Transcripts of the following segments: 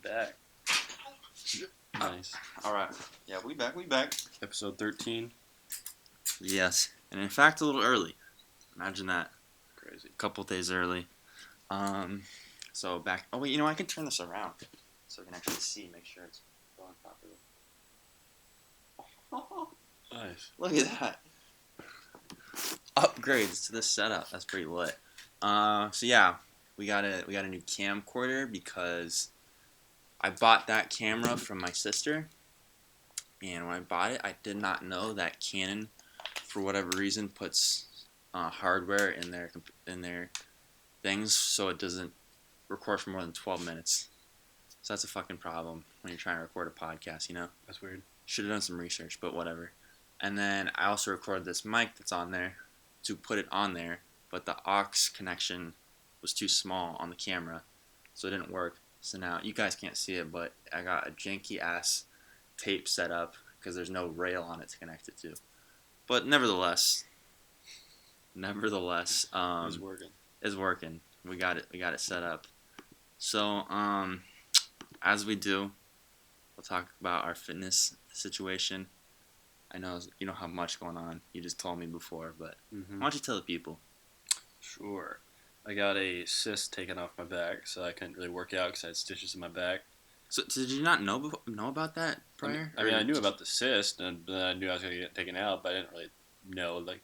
Back. Nice. All right. Yeah, we back. Episode 13. Yes, and in fact, a little early. Imagine that. Crazy. A couple days early. So back. Oh wait, I can turn this around so I can actually see, make sure it's going properly. Nice. Look at that. Upgrades to this setup. That's pretty lit. So yeah, we got a new camcorder because I bought that camera from my sister, and when I bought it, I did not know that Canon, for whatever reason, puts hardware in their things so it doesn't record for more than 12 minutes. So that's a fucking problem when you're trying to record a podcast, That's weird. Should have done some research, but whatever. And then I also recorded this mic that's on there to put it on there, but the aux connection was too small on the camera, so it didn't work. So now, you guys can't see it, but I got a janky-ass tape set up because there's no rail on it to connect it to. But nevertheless, It's working. It's working. We got it set up. So, as we do, we'll talk about our fitness situation. I know you don't have much going on. You just told me before, but why don't you tell the people? Sure. I got a cyst taken off my back, so I couldn't really work out because I had stitches in my back. So did you not know about that prior? I knew about the cyst, and I knew I was going to get it taken out, but I didn't really know. Like,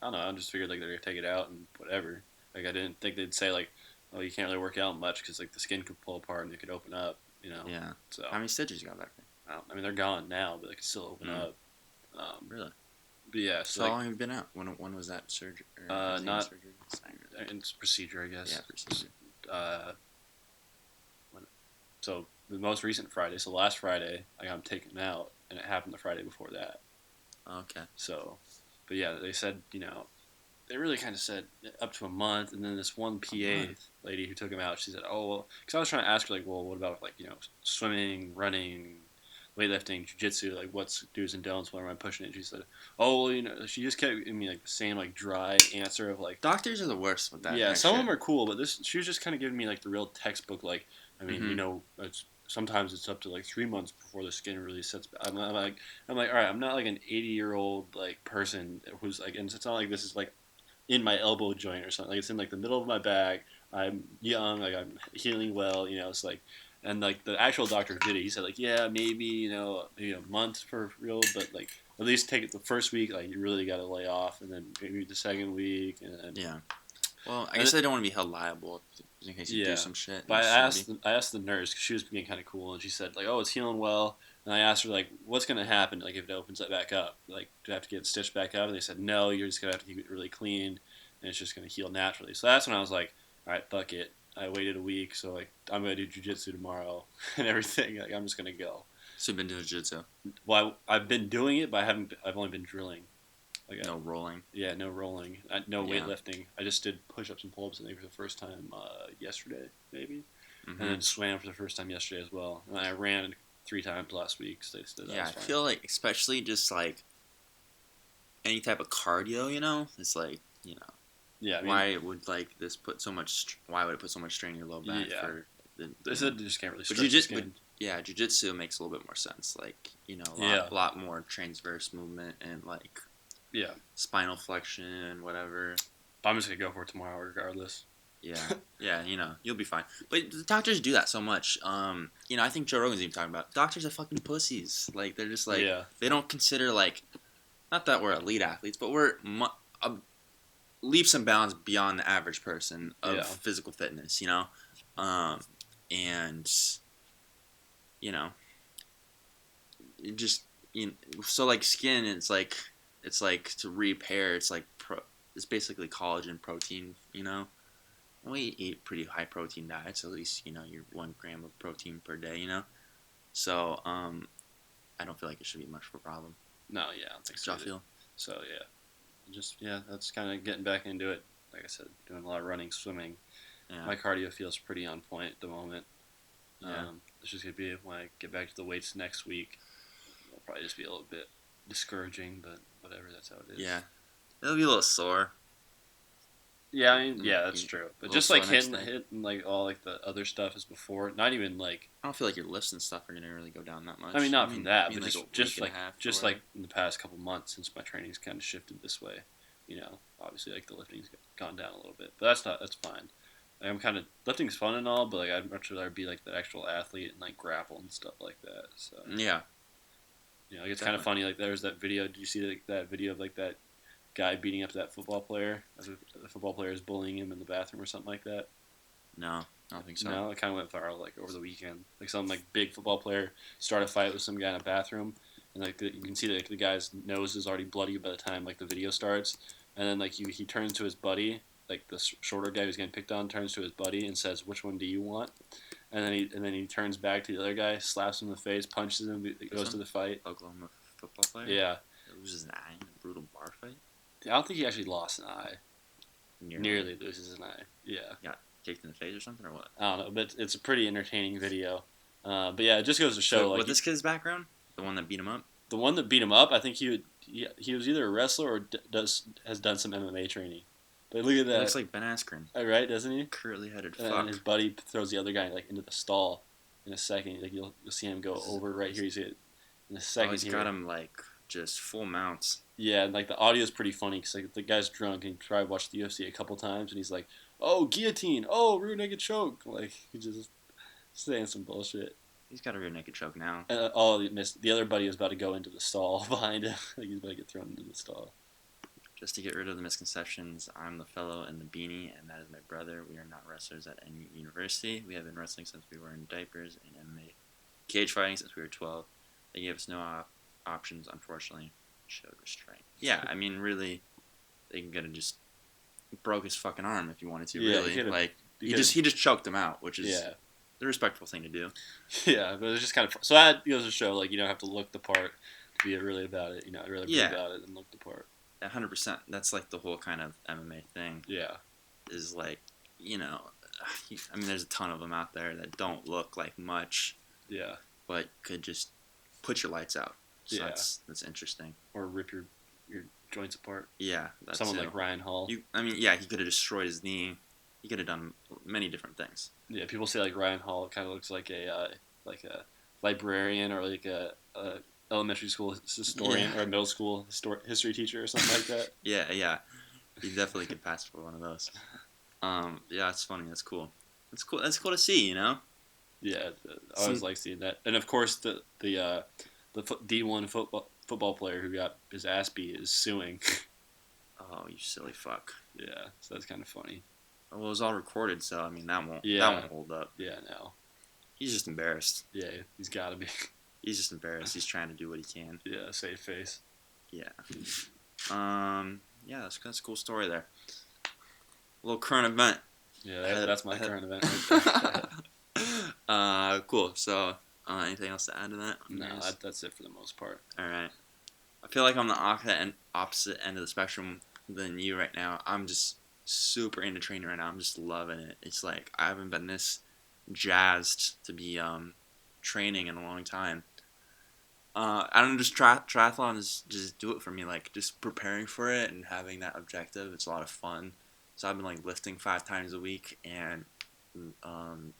I don't know. I just figured like they're going to take it out and whatever. Like, I didn't think they'd say like, oh, you can't really work out much because like the skin could pull apart and it could open up. Yeah. So how many stitches you got back there? I mean, they're gone now, but they could still open up. Really? But yeah. So how long have you been out? When was that surgery? Not surgery. It's procedure, I guess. Yeah, procedure. So the most recent Friday, so last Friday, I got them taken out, and it happened the Friday before that. Okay. So, but yeah, they said, they really kind of said up to a month, and then this one PA lady who took him out, she said, oh, well, because I was trying to ask her, like, well, what about, like, swimming, running, weightlifting, jiu-jitsu, like, what's do's and don'ts, what am I pushing it? She said, oh, well, she just kept giving me, like, the same, like, dry answer of, like... Doctors are the worst with that. Yeah, some of them are cool, but she was just kind of giving me, like, the real textbook, like, I mean, sometimes it's up to, like, 3 months before the skin really sets back. I'm like, all right, I'm not, like, an 80-year-old, like, person who's, like, and it's not like this is, like, in my elbow joint or something. Like, it's in, like, the middle of my back. I'm young, like, I'm healing well, it's, like... And, like, the actual doctor who did it, he said, like, yeah, maybe a month for real, but, like, at least take it the first week, like, you really got to lay off, and then maybe the second week, and then... Yeah. Well, I guess they don't want to be held liable in case you do some shit. But I asked the nurse, because she was being kind of cool, and she said, like, oh, it's healing well. And I asked her, like, what's going to happen, like, if it opens that back up? Like, do I have to get it stitched back up? And they said, no, you're just going to have to keep it really clean, and it's just going to heal naturally. So that's when I was like, all right, fuck it. I waited a week, so, like, I'm going to do jiu-jitsu tomorrow and everything. Like, I'm just going to go. So you've been doing jiu-jitsu? Well, I've been doing it, but I've only been drilling. Like, no rolling? Yeah, no rolling. No weightlifting. I just did push-ups and pull-ups, I think, for the first time yesterday, maybe. And then swam for the first time yesterday as well. And I ran 3 times last week, so I feel like, especially just, like, any type of cardio, it's like, Yeah, I mean, why would it put so much strain in your low back? Yeah. They said you just can't really stretch the skin. Yeah, jiu-jitsu makes a little bit more sense. Like, a lot more transverse movement and, like, spinal flexion, whatever. But I'm just going to go for it tomorrow regardless. Yeah, you'll be fine. But the doctors do that so much. I think Joe Rogan's even talking about doctors are fucking pussies. Like, they're just, like, they don't consider, like, not that we're elite athletes, but we're leaps and bounds beyond the average person of physical fitness, and it just so like skin, it's like to repair, it's like it's basically collagen protein, we eat pretty high protein diets, at least you're 1 gram of protein per day, so I don't feel like it should be much of a problem. No, yeah, I don't think so. How do you feel? So that's kind of getting back into it. Like I said, doing a lot of running, swimming. Yeah. My cardio feels pretty on point at the moment. It's just gonna be when I get back to the weights next week. It'll probably just be a little bit discouraging, but whatever. That's how it is. Yeah, it'll be a little sore. Yeah, I mean, And yeah, that's true. But little just like sore next hitting, day. hitting like all like the other stuff is before. Not even like. I don't feel like your lifts and stuff are gonna really go down that I mean, much. not from that, but Like a week just and a like half or just like whatever. in the past couple months since my training's kind of shifted this way. You know, obviously like the lifting's gone down a little bit, but that's fine. Like, I'm kind of lifting's fun and all, but like I'd much rather be like the actual athlete and like grapple and stuff like that. So Yeah, like it's kind of definitely. funny. Like there's that video. Did you see that video of like that guy beating up that football player? The football player is bullying him in the bathroom or something like that. No, I don't think so. No, it kind of went viral like over the weekend. Like some like big football player started a fight with some guy in a bathroom, and like you can see like the guy's nose is already bloody by the time like the video starts, and then like he turns to his buddy, like the shorter guy who's getting picked on, turns to his buddy and says, "Which one do you want?" And then he turns back to the other guy, slaps him in the face, punches him, goes to the fight. Oklahoma football player. Yeah, It loses an eye in a brutal bar fight. I don't think he actually lost an eye. Nearly. Nearly loses an eye. Yeah. Got kicked in the face or something, or what? I don't know, but it's a pretty entertaining video. But yeah, it just goes to show So, like what this kid's background? The one that beat him up? the one that beat him up. I think he was either a wrestler or has done some MMA training. But look at He that. looks like Ben Askren. Right, doesn't he? Curly headed And fuck. his buddy throws the other guy like into the stall in a second. Like you'll see him go over right here. You see it in a second. Oh, he's here. got him like just full mounts. Yeah, and like the audio is pretty funny because like the guy's drunk and he probably watched the UFC a couple times and he's like, "Oh, guillotine! Oh, rear naked choke!" Like he just saying some bullshit. He's got a rear naked choke now. And the other buddy is about to go into the stall behind him. Like he's about to get thrown into the stall. Just to get rid of the misconceptions, I'm the fellow in the beanie, and that is my brother. We are not wrestlers at any university. We have been wrestling since we were in diapers and MMA cage fighting since we were 12. They gave us no options, unfortunately. Showed restraint. Yeah, I mean, really, they could have just broke his fucking arm if you wanted to. Yeah, really, like he just choked him out, which is the respectful thing to do. Yeah, but it's just kind of so that goes to show like you don't have to look the part to be really about it. You know, really be about it and look the part. 100%. That's like the whole kind of MMA thing. Yeah, is like, you know, I mean, there's a ton of them out there that don't look like much. Yeah, but could just put your lights out. So yeah, that's interesting. Or rip your joints apart. Yeah, that's someone like Ryan Hall. He could have destroyed his knee. He could have done many different things. Yeah, people say like Ryan Hall kind of looks like a librarian or like a elementary school historian or a middle school history teacher or something like that. Yeah, he definitely could pass for one of those. Yeah, it's funny. That's cool. That's cool. That's cool to see. You know. Yeah, I always like seeing that, and of course the D1 football player who got his ass beat is suing. Oh, you silly fuck. Yeah, so that's kind of funny. Well, it was all recorded, so I mean that won't hold up. Yeah, no. He's just embarrassed. Yeah, he's got to be. He's just embarrassed. He's trying to do what he can. Yeah, save face. Yeah. Yeah, that's a cool story there. A little current event. Yeah, that's my current event. Right cool. So, anything else to add to that? No, that's it for the most part. All right. I feel like I'm the opposite end of the spectrum than you right now. I'm just super into training right now. I'm just loving it. It's like I haven't been this jazzed to be training in a long time. I don't know, just triathlon is just do it for me. Like just preparing for it and having that objective. It's a lot of fun. So I've been like lifting 5 times a week and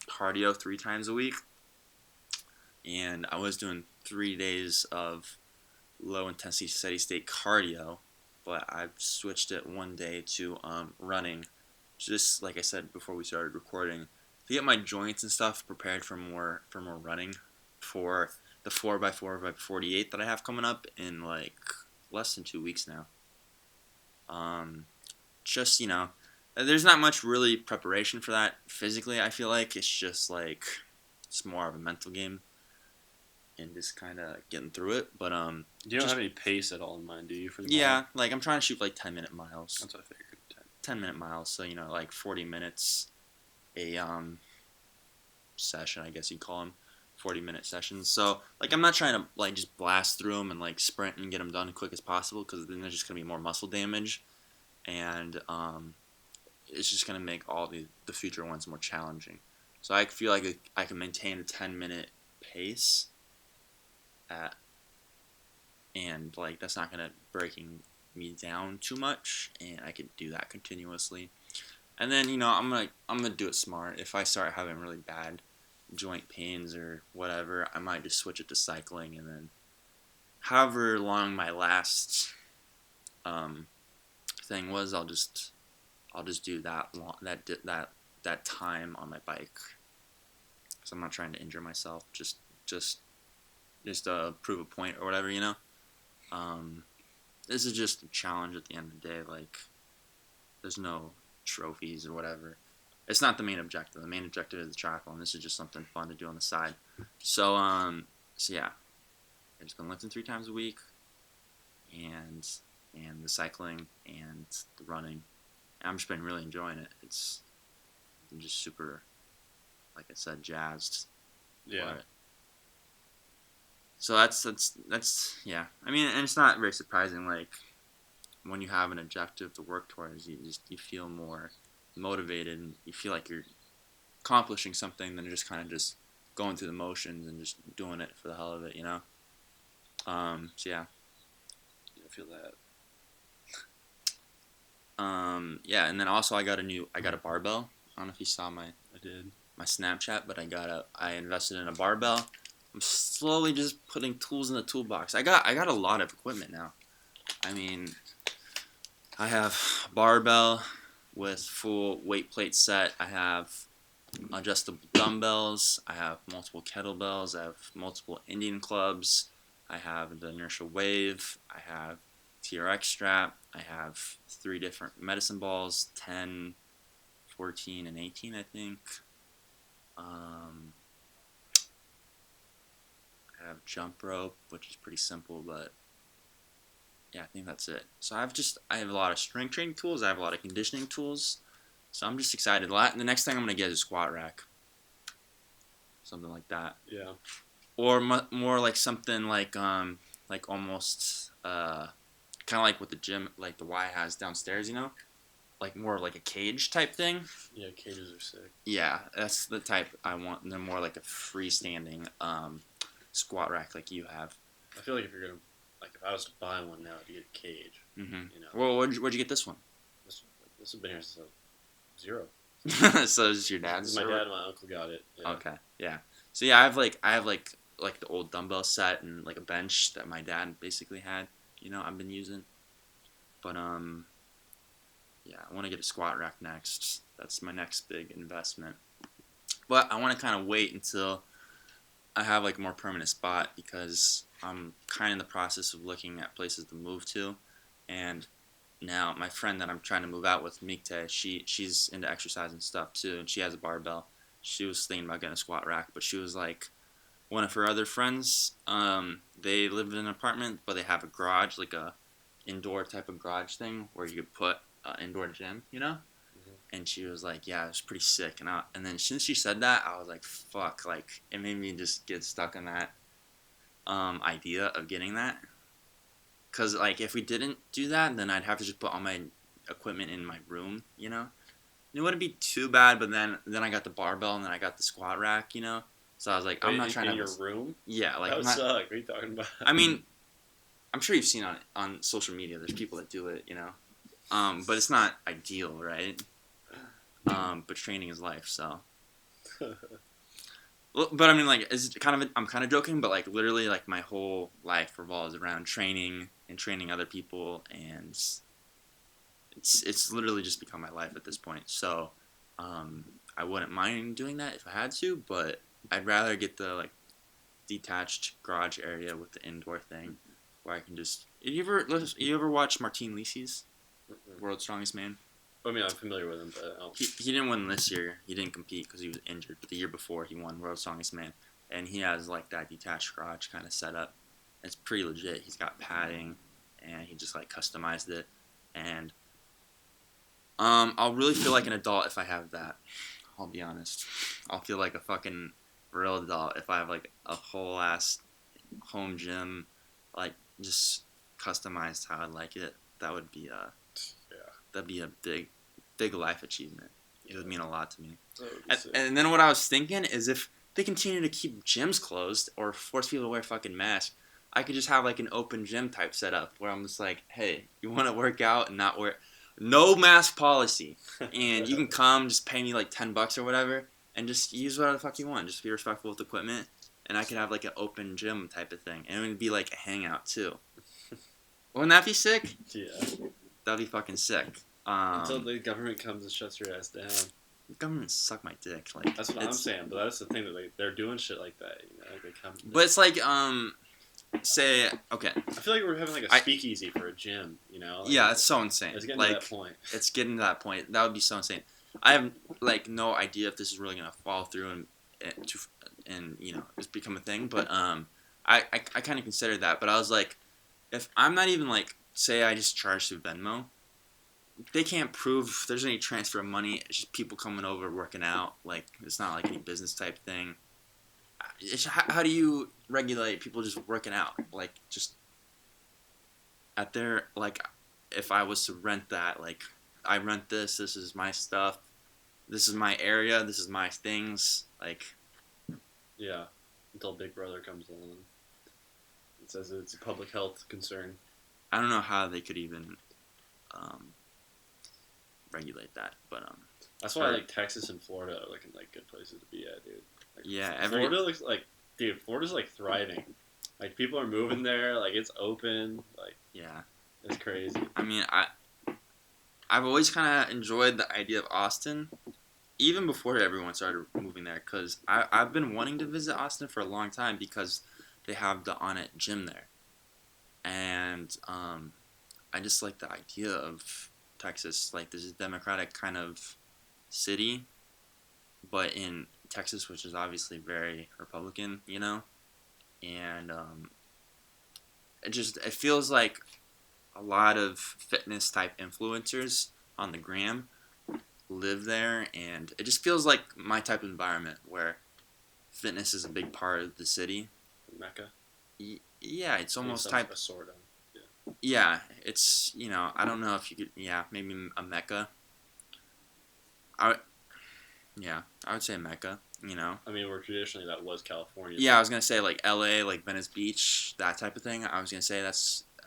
cardio 3 times a week. And I was doing 3 days of low intensity steady state cardio, but I've switched it one day to running. Just like I said before we started recording, to get my joints and stuff prepared for more running for the 4x48 that I have coming up in like less than 2 weeks now. Just, you know, there's not much really preparation for that physically. I feel like it's just like it's more of a mental game and just kind of getting through it. But you don't have any pace at all in mind, do you? For the mile? Like I'm trying to shoot like 10-minute miles. That's what I figured. 10-minute miles, so you know, like 40 minutes a session, I guess you'd call them 40-minute sessions. So like I'm not trying to like just blast through them and like sprint and get them done as quick as possible, because then there's just gonna be more muscle damage, and it's just gonna make all the future ones more challenging. So I feel like I can maintain a 10-minute pace and like that's not gonna breaking me down too much, and I could do that continuously. And then I'm gonna do it smart. If I start having really bad joint pains or whatever, I might just switch it to cycling, and then however long my last um, thing was, I'll just do that time on my bike. Because I'm not trying to injure myself. Just prove a point or whatever. Um, this is just a challenge at the end of the day. Like, there's no trophies or whatever. It's not the main objective. The main objective is the triathlon. This is just something fun to do on the side. So yeah, I've just been lifting 3 times a week, and the cycling and the running. And I've just been really enjoying it. I'm just super, like I said, jazzed. Yeah. So that's yeah. I mean, and it's not very surprising. Like, when you have an objective to work towards, you feel more motivated, and you feel like you're accomplishing something than just kind of just going through the motions and just doing it for the hell of it. So yeah. I feel that. Yeah, and then also I got a barbell. I don't know if you saw I did. my Snapchat, but I invested in a barbell. I'm slowly just putting tools in the toolbox. I got a lot of equipment now. I mean, I have a barbell with full weight plate set. I have adjustable dumbbells. I have multiple kettlebells. I have multiple Indian clubs. I have the inertial wave. I have TRX strap. I have 3 different medicine balls, 10, 14, and 18, I think. I have jump rope, which is pretty simple, but yeah, I think that's it. So I have a lot of strength training tools. I have a lot of conditioning tools. So I'm just excited. The next thing I'm gonna get is a squat rack, something like that. Yeah. Or more like something like almost kind of like what the gym, like the Y has downstairs, like more like a cage type thing. Yeah, cages are sick. Yeah, that's the type I want. And they're more like a freestanding squat rack like you have. I feel like if I was to buy one now, I'd get a cage. Mm-hmm. Well, where'd you get this one? This has been here since 0. So is your dad's? My dad and my uncle got it. Yeah. Okay, yeah. So yeah, I have like the old dumbbell set and like a bench that my dad basically had. I've been using. But yeah, I want to get a squat rack next. That's my next big investment. But I want to kind of wait until I have like a more permanent spot, because I'm kind of in the process of looking at places to move to. And now my friend that I'm trying to move out with, Mikte, she's into exercise and stuff too, and she has a barbell. She was thinking about getting a squat rack, but she was like, one of her other friends, they live in an apartment, but they have a garage, like a indoor type of garage thing where you could put an indoor gym, Mm-hmm. And she was like, yeah, it was pretty sick. And then since she said that, I was like, fuck, like, it made me just get stuck on that idea of getting that. Because, like, if we didn't do that, then I'd have to just put all my equipment in my room, It wouldn't be too bad, but then I got the barbell, and then I got the squat rack, So I was like, I'm not trying to... In your room? Yeah, like... That would suck. What are you talking about? I mean, I'm sure you've seen on social media, there's people that do it, But it's not ideal, right? But training is life, so... But I mean, like, I'm kind of joking, but like literally, like my whole life revolves around training and training other people, and it's literally just become my life at this point. So, I wouldn't mind doing that if I had to, but I'd rather get the like detached garage area with the indoor thing, where I can just. You ever watch Martin Lisi's World's Strongest Man? I mean, I'm familiar with him, but I don't... He didn't win this year. He didn't compete because he was injured. But the year before, he won World's Strongest Man. And he has, like, that detached garage kind of set up. It's pretty legit. He's got padding, and he just, like, customized it. And I'll really feel like an adult if I have that. I'll be honest. I'll feel like a fucking real adult if I have, like, a whole-ass home gym, like, just customized how I like it. That would be that'd be a big life achievement. It would mean a lot to me. And then what I was thinking is, if they continue to keep gyms closed or force people to wear fucking masks, I could just have like an open gym type setup where I'm just like, hey, you want to work out and not wear... no mask policy, and you can come, just pay me like $10 or whatever, and just use whatever the fuck you want. Just be respectful with equipment, and I could have like an open gym type of thing, and it would be like a hangout too. Wouldn't that be sick? Yeah. That'd be fucking sick. Until the government comes and shuts your ass down. The government suck my dick. Like That's what I'm saying, but that's the thing that they're doing shit like that. You know, they come. But it's like say okay. I feel like we're having like a speakeasy for a gym. You know. Like, yeah, it's so insane. It's getting like, to that point. It's getting to that point. That would be so insane. I have like no idea if this is really gonna fall through and you know it's become a thing. But I kind of considered that. But I was like, if I'm not even like say I just charge through Venmo, they can't prove if there's any transfer of money. It's just people coming over working out. Like it's not like any business type thing. How do you regulate people just working out? Like just at their like, if I was to rent that, like I rent this. This is my stuff. This is my area. This is my things. Like, yeah, until Big Brother comes along, it says it's a public health concern. I don't know how they could even regulate that, but that's why like Texas and Florida are looking like good places to be at, dude. Like, yeah, Florida looks like, dude, Florida's like thriving. Like people are moving there. Like it's open. Like yeah, it's crazy. I mean, I've always kind of enjoyed the idea of Austin, even before everyone started moving there, because I've been wanting to visit Austin for a long time because they have the On It gym there, and I just like the idea of Texas, like this is democratic kind of city, but in Texas, which is obviously very Republican, you know, and it feels like a lot of fitness type influencers on the gram live there, and it just feels like my type of environment where fitness is a big part of the city. Mecca. Yeah, it's almost type of sort of. Yeah, it's, you know, I don't know if you could, maybe a Mecca. I would say Mecca, you know. I mean, where traditionally that was California. Yeah, I was going to say, like, L.A., like, Venice Beach, that type of thing. I was going to say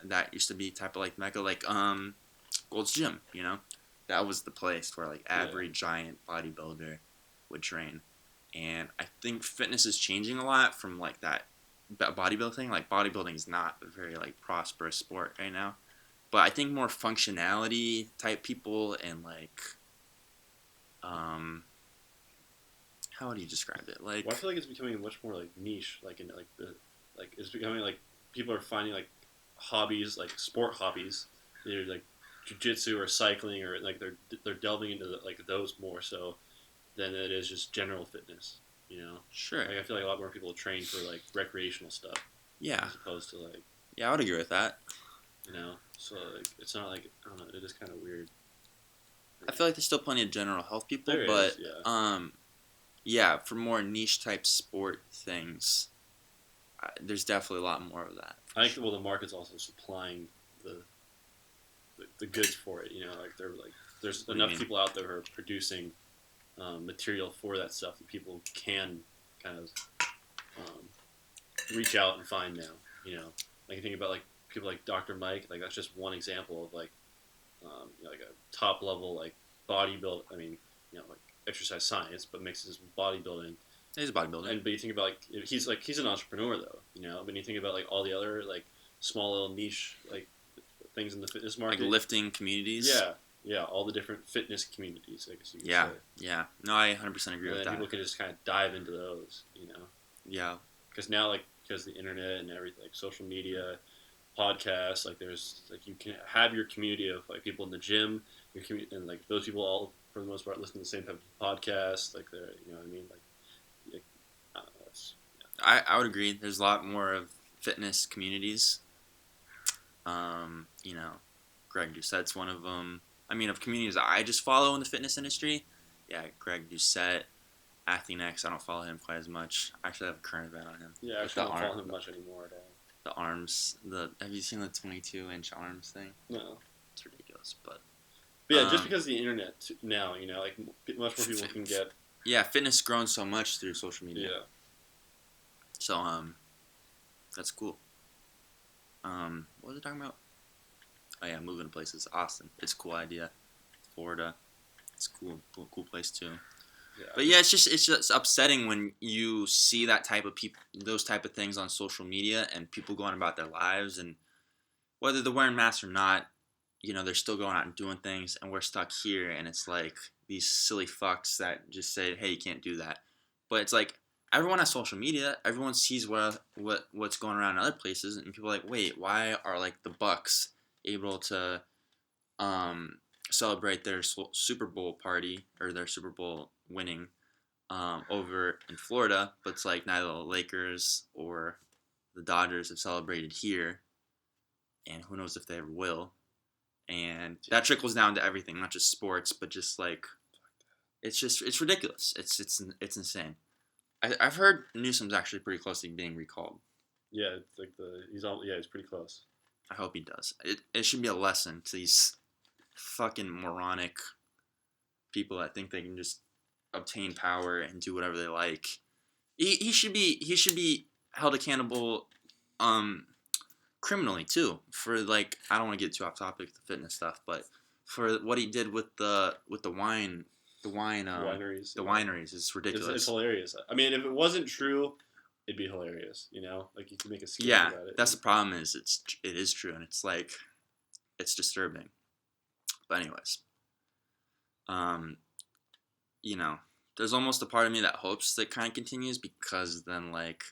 that used to be type of, like, Mecca, like, Gold's Gym, you know. That was the place where, like, every giant bodybuilder would train. And I think fitness is changing a lot from, like, that bodybuilding thing. Like bodybuilding is not a very like prosperous sport right now, but I think more functionality type people and like how would you describe it? Like, well, I feel like it's becoming much more like niche. Like in like it's becoming like people are finding like hobbies, like sport hobbies, either like jiu-jitsu or cycling, or like they're delving into like those more so than it is just general fitness. You know, sure. Like I feel like a lot more people train for like recreational stuff. Yeah. As opposed to like. Yeah, I would agree with that. You know, so like it's not like I don't know. It is kind of weird. I feel like there's still plenty of general health people, there but is, yeah. Yeah, for more niche type sport things, there's definitely a lot more of that. I think well the market's also supplying the goods for it. You know, like there's enough people out there who are producing. Material for that stuff that people can kind of reach out and find now. You know, like you think about like people like Dr. Mike, like that's just one example of like you know, like a top level like bodybuild. I mean, you know, like exercise science, but mixes bodybuilding. He's a bodybuilder. But you think about like he's an entrepreneur though. You know, but you think about like all the other like small little niche like things in the fitness market, like lifting communities. Yeah. Yeah, all the different fitness communities, I guess you could say. Yeah. No, I 100% agree with that. People can just kind of dive into those, you know. Yeah. Because now, like, because the internet and everything, like social media, podcasts, like, there's like you can have your community of like people in the gym, your community, and like those people all for the most part listen to the same type of podcast, like they're, you know what I mean, like I don't know, that's. Yeah. I would agree. There's a lot more of fitness communities. You know, Greg Doucette's one of them. I mean, of communities I just follow in the fitness industry, yeah, Greg Doucette, Athlenex, I don't follow him quite as much. I actually have a current event on him. Yeah, I actually don't follow him much anymore at all. The arms, have you seen the 22-inch arms thing? No. It's ridiculous, but yeah, just because of the internet now, you know, like much more people can get. Yeah, fitness grown so much through social media. Yeah. So, that's cool. What was I talking about? Oh yeah, moving to places. Austin. It's a cool idea. Florida. It's cool place too. Yeah, But yeah, it's just upsetting when you see that type of people, those type of things on social media, and people going about their lives, and whether they're wearing masks or not, they're still going out and doing things, and we're stuck here, and it's like these silly fucks that just say, hey, you can't do that. But it's like everyone has social media, everyone sees what's going around in other places, and people are like, wait, why are like the Bucks able to celebrate their Super Bowl party or their Super Bowl winning over in Florida, but it's like neither the Lakers or the Dodgers have celebrated here, and who knows if they ever will. And that trickles down to everything, not just sports, but just like it's ridiculous. It's insane. I've heard Newsom's actually pretty close to being recalled. Yeah, it's like he's pretty close. I hope he does. It should be a lesson to these fucking moronic people that think they can just obtain power and do whatever they like. He should be held accountable criminally too for like, I don't want to get too off topic the fitness stuff, but for what he did with the Wineries. the wineries is ridiculous. It's hilarious. I mean, if it wasn't true, it'd be hilarious. Like you could make a skit about it. That's the problem. It is true, and it's like it's disturbing. But anyways, there's almost a part of me that hopes that kind of continues, because then like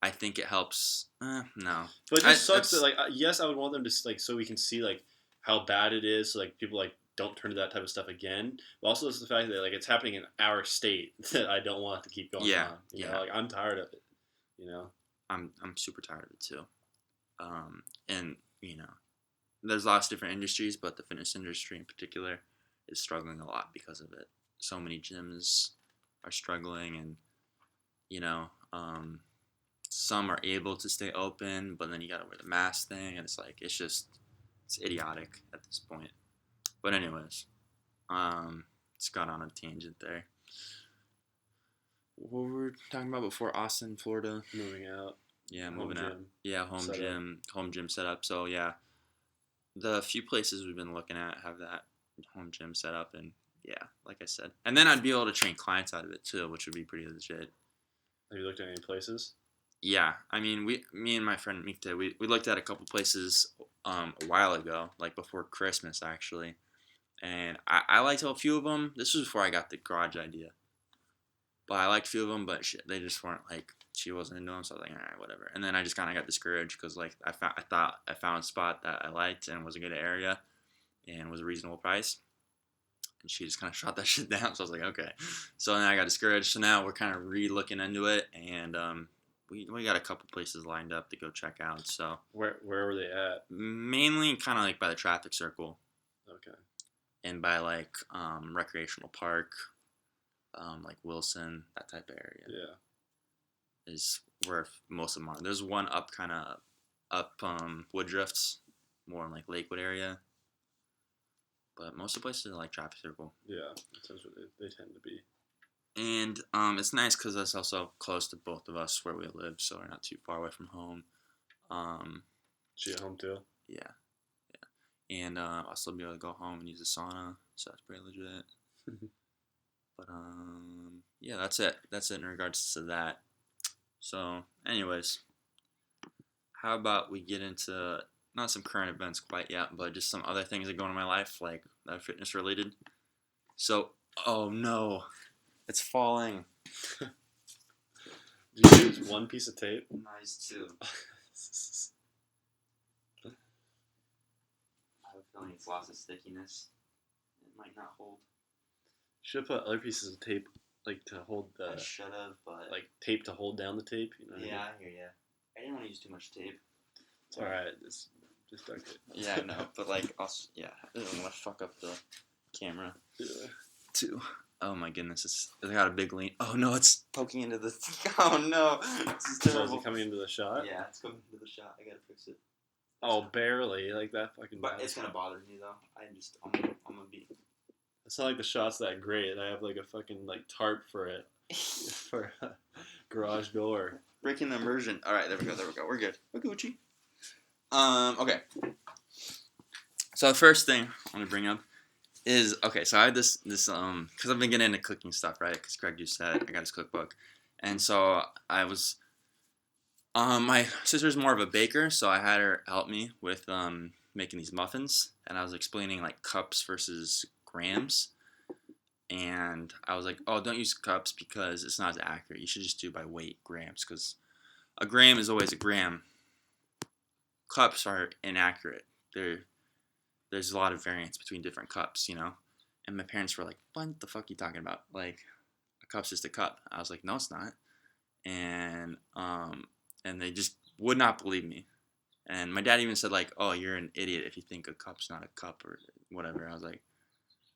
I think it helps. No, but it just sucks that like yes, I would want them to like so we can see like how bad it is, so like people like don't turn to that type of stuff again. But also it's the fact that like it's happening in our state that I don't want it to keep going on. Like I'm tired of it. I'm super tired of it too. And there's lots of different industries, but the fitness industry in particular is struggling a lot because of it. So many gyms are struggling, and some are able to stay open, but then you gotta wear the mask thing, and it's like it's idiotic at this point. But anyways, just got on a tangent there. What were we talking about before? Austin, Florida, moving out. Yeah, moving out. Yeah, home gym setup. So yeah, the few places we've been looking at have that home gym set up, and yeah, like I said, and then I'd be able to train clients out of it too, which would be pretty legit. Have you looked at any places? Yeah, I mean, me and my friend Mikta, we looked at a couple places a while ago, like before Christmas actually, and I liked a few of them. This was before I got the garage idea, but I liked a few of them, but they just weren't like, she wasn't into them, so I was like, all right, whatever. And then I just kind of got discouraged because like I thought I found a spot that I liked and was a good area and was a reasonable price, and she just kind of shot that shit down. So I was like, okay. So then I got discouraged. So now we're kind of re-looking into it, and we got a couple places lined up to go check out. So where were they at? Mainly kind of like by the traffic circle. Okay. And by like recreational park, like Wilson, that type of area. Yeah. Is where most of them are. There's one up Woodrifts, more in like Lakewood area. But most of the places are like traffic circle. Yeah, that's what they tend to be. And it's nice because it's also close to both of us where we live, so we're not too far away from home. She at home too? Yeah. And I'll still be able to go home and use the sauna, so that's pretty legit. But yeah, that's it. That's it in regards to that. So, anyways, how about we get into not some current events quite yet, but just some other things that go on in my life, like that are fitness related. So, oh no, it's falling. Did you use one piece of tape? Nice too. I have a feeling it's lost its stickiness. It might not hold. Should have put other pieces of tape, like to hold the. I should have, but like tape to hold down the tape. You know what I mean? I hear ya. I didn't want to use too much tape. It's all right. Just duct tape. Yeah, no, but like also, yeah, I don't want to fuck up the camera. Yeah. Too. Oh my goodness, it's got a big lean. Oh no, it's poking into the. Oh no, this is terrible. So is it coming into the shot? Yeah, it's coming into the shot. I gotta fix it. Oh, barely. Like that fucking. But it's gonna bother me though. I'm gonna be. It's not like the shot's that great. I have like a fucking like tarp for it, for a garage door. Breaking the immersion. All right, there we go. We're good. We're Gucci. Okay. So the first thing I want to bring up is, okay, so I had this because I've been getting into cooking stuff, right? Because Greg just said I got his cookbook. And so I was, my sister's more of a baker, so I had her help me with making these muffins. And I was explaining like cups versus grams. And I was like, oh, don't use cups because it's not as accurate. You should just do by weight, grams, because a gram is always a gram. Cups are inaccurate. There's a lot of variance between different cups, you know? And my parents were like, what the fuck are you talking about? Like, a cup's just a cup. I was like, no, it's not. And they just would not believe me. And my dad even said, like, oh, you're an idiot if you think a cup's not a cup or whatever. I was like,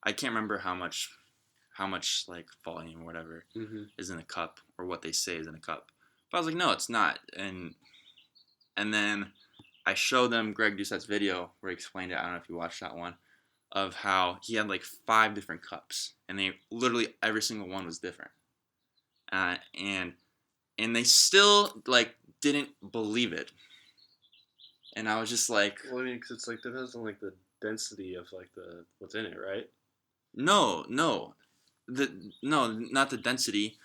I can't remember how much like volume or whatever is in a cup or what they say is in a cup. But I was like, no, it's not. And then I showed them Greg Doucette's video where he explained it. I don't know if you watched that one, of how he had like 5 different cups, and they literally every single one was different. And they still like didn't believe it. And I was just like, well, I mean, because it's like depends on like the density of like the what's in it, right? no, not the density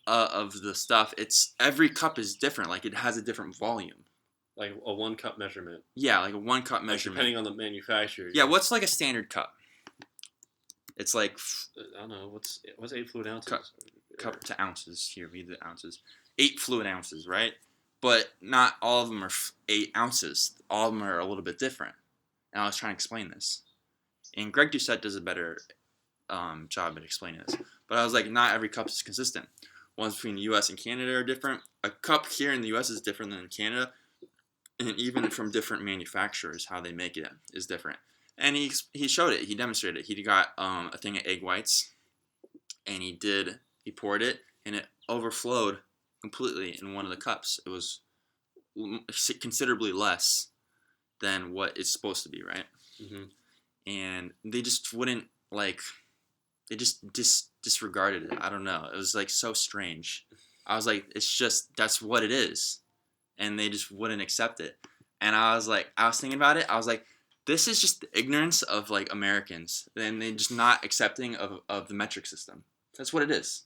of the stuff. It's every cup is different. Like it has a different volume. Like a 1 cup measurement. Yeah, like a 1 cup measurement. Depending on the manufacturer. Yeah, what's like a standard cup? It's like I don't know what's 8 fluid ounces. Cup to ounces. Here, read the ounces. 8 fluid ounces, right? But not all of them are 8 ounces. All of them are a little bit different. And I was trying to explain this, and Greg Doucette does a better job at explaining this. But I was like, not every cup is consistent. Ones between the U.S. and Canada are different. A cup here in the U.S. is different than in Canada. And even from different manufacturers, how they make it is different. And he showed it. He demonstrated it. He got a thing of egg whites, and he poured it, and it overflowed completely in one of the cups. It was considerably less than what it's supposed to be, right? And they just wouldn't like. They just disregarded it. I don't know. It was like so strange. I was like, it's just that's what it is. And they just wouldn't accept it. And I was thinking about it. I was like, this is just the ignorance of like Americans, and they're just not accepting of the metric system. That's what it is.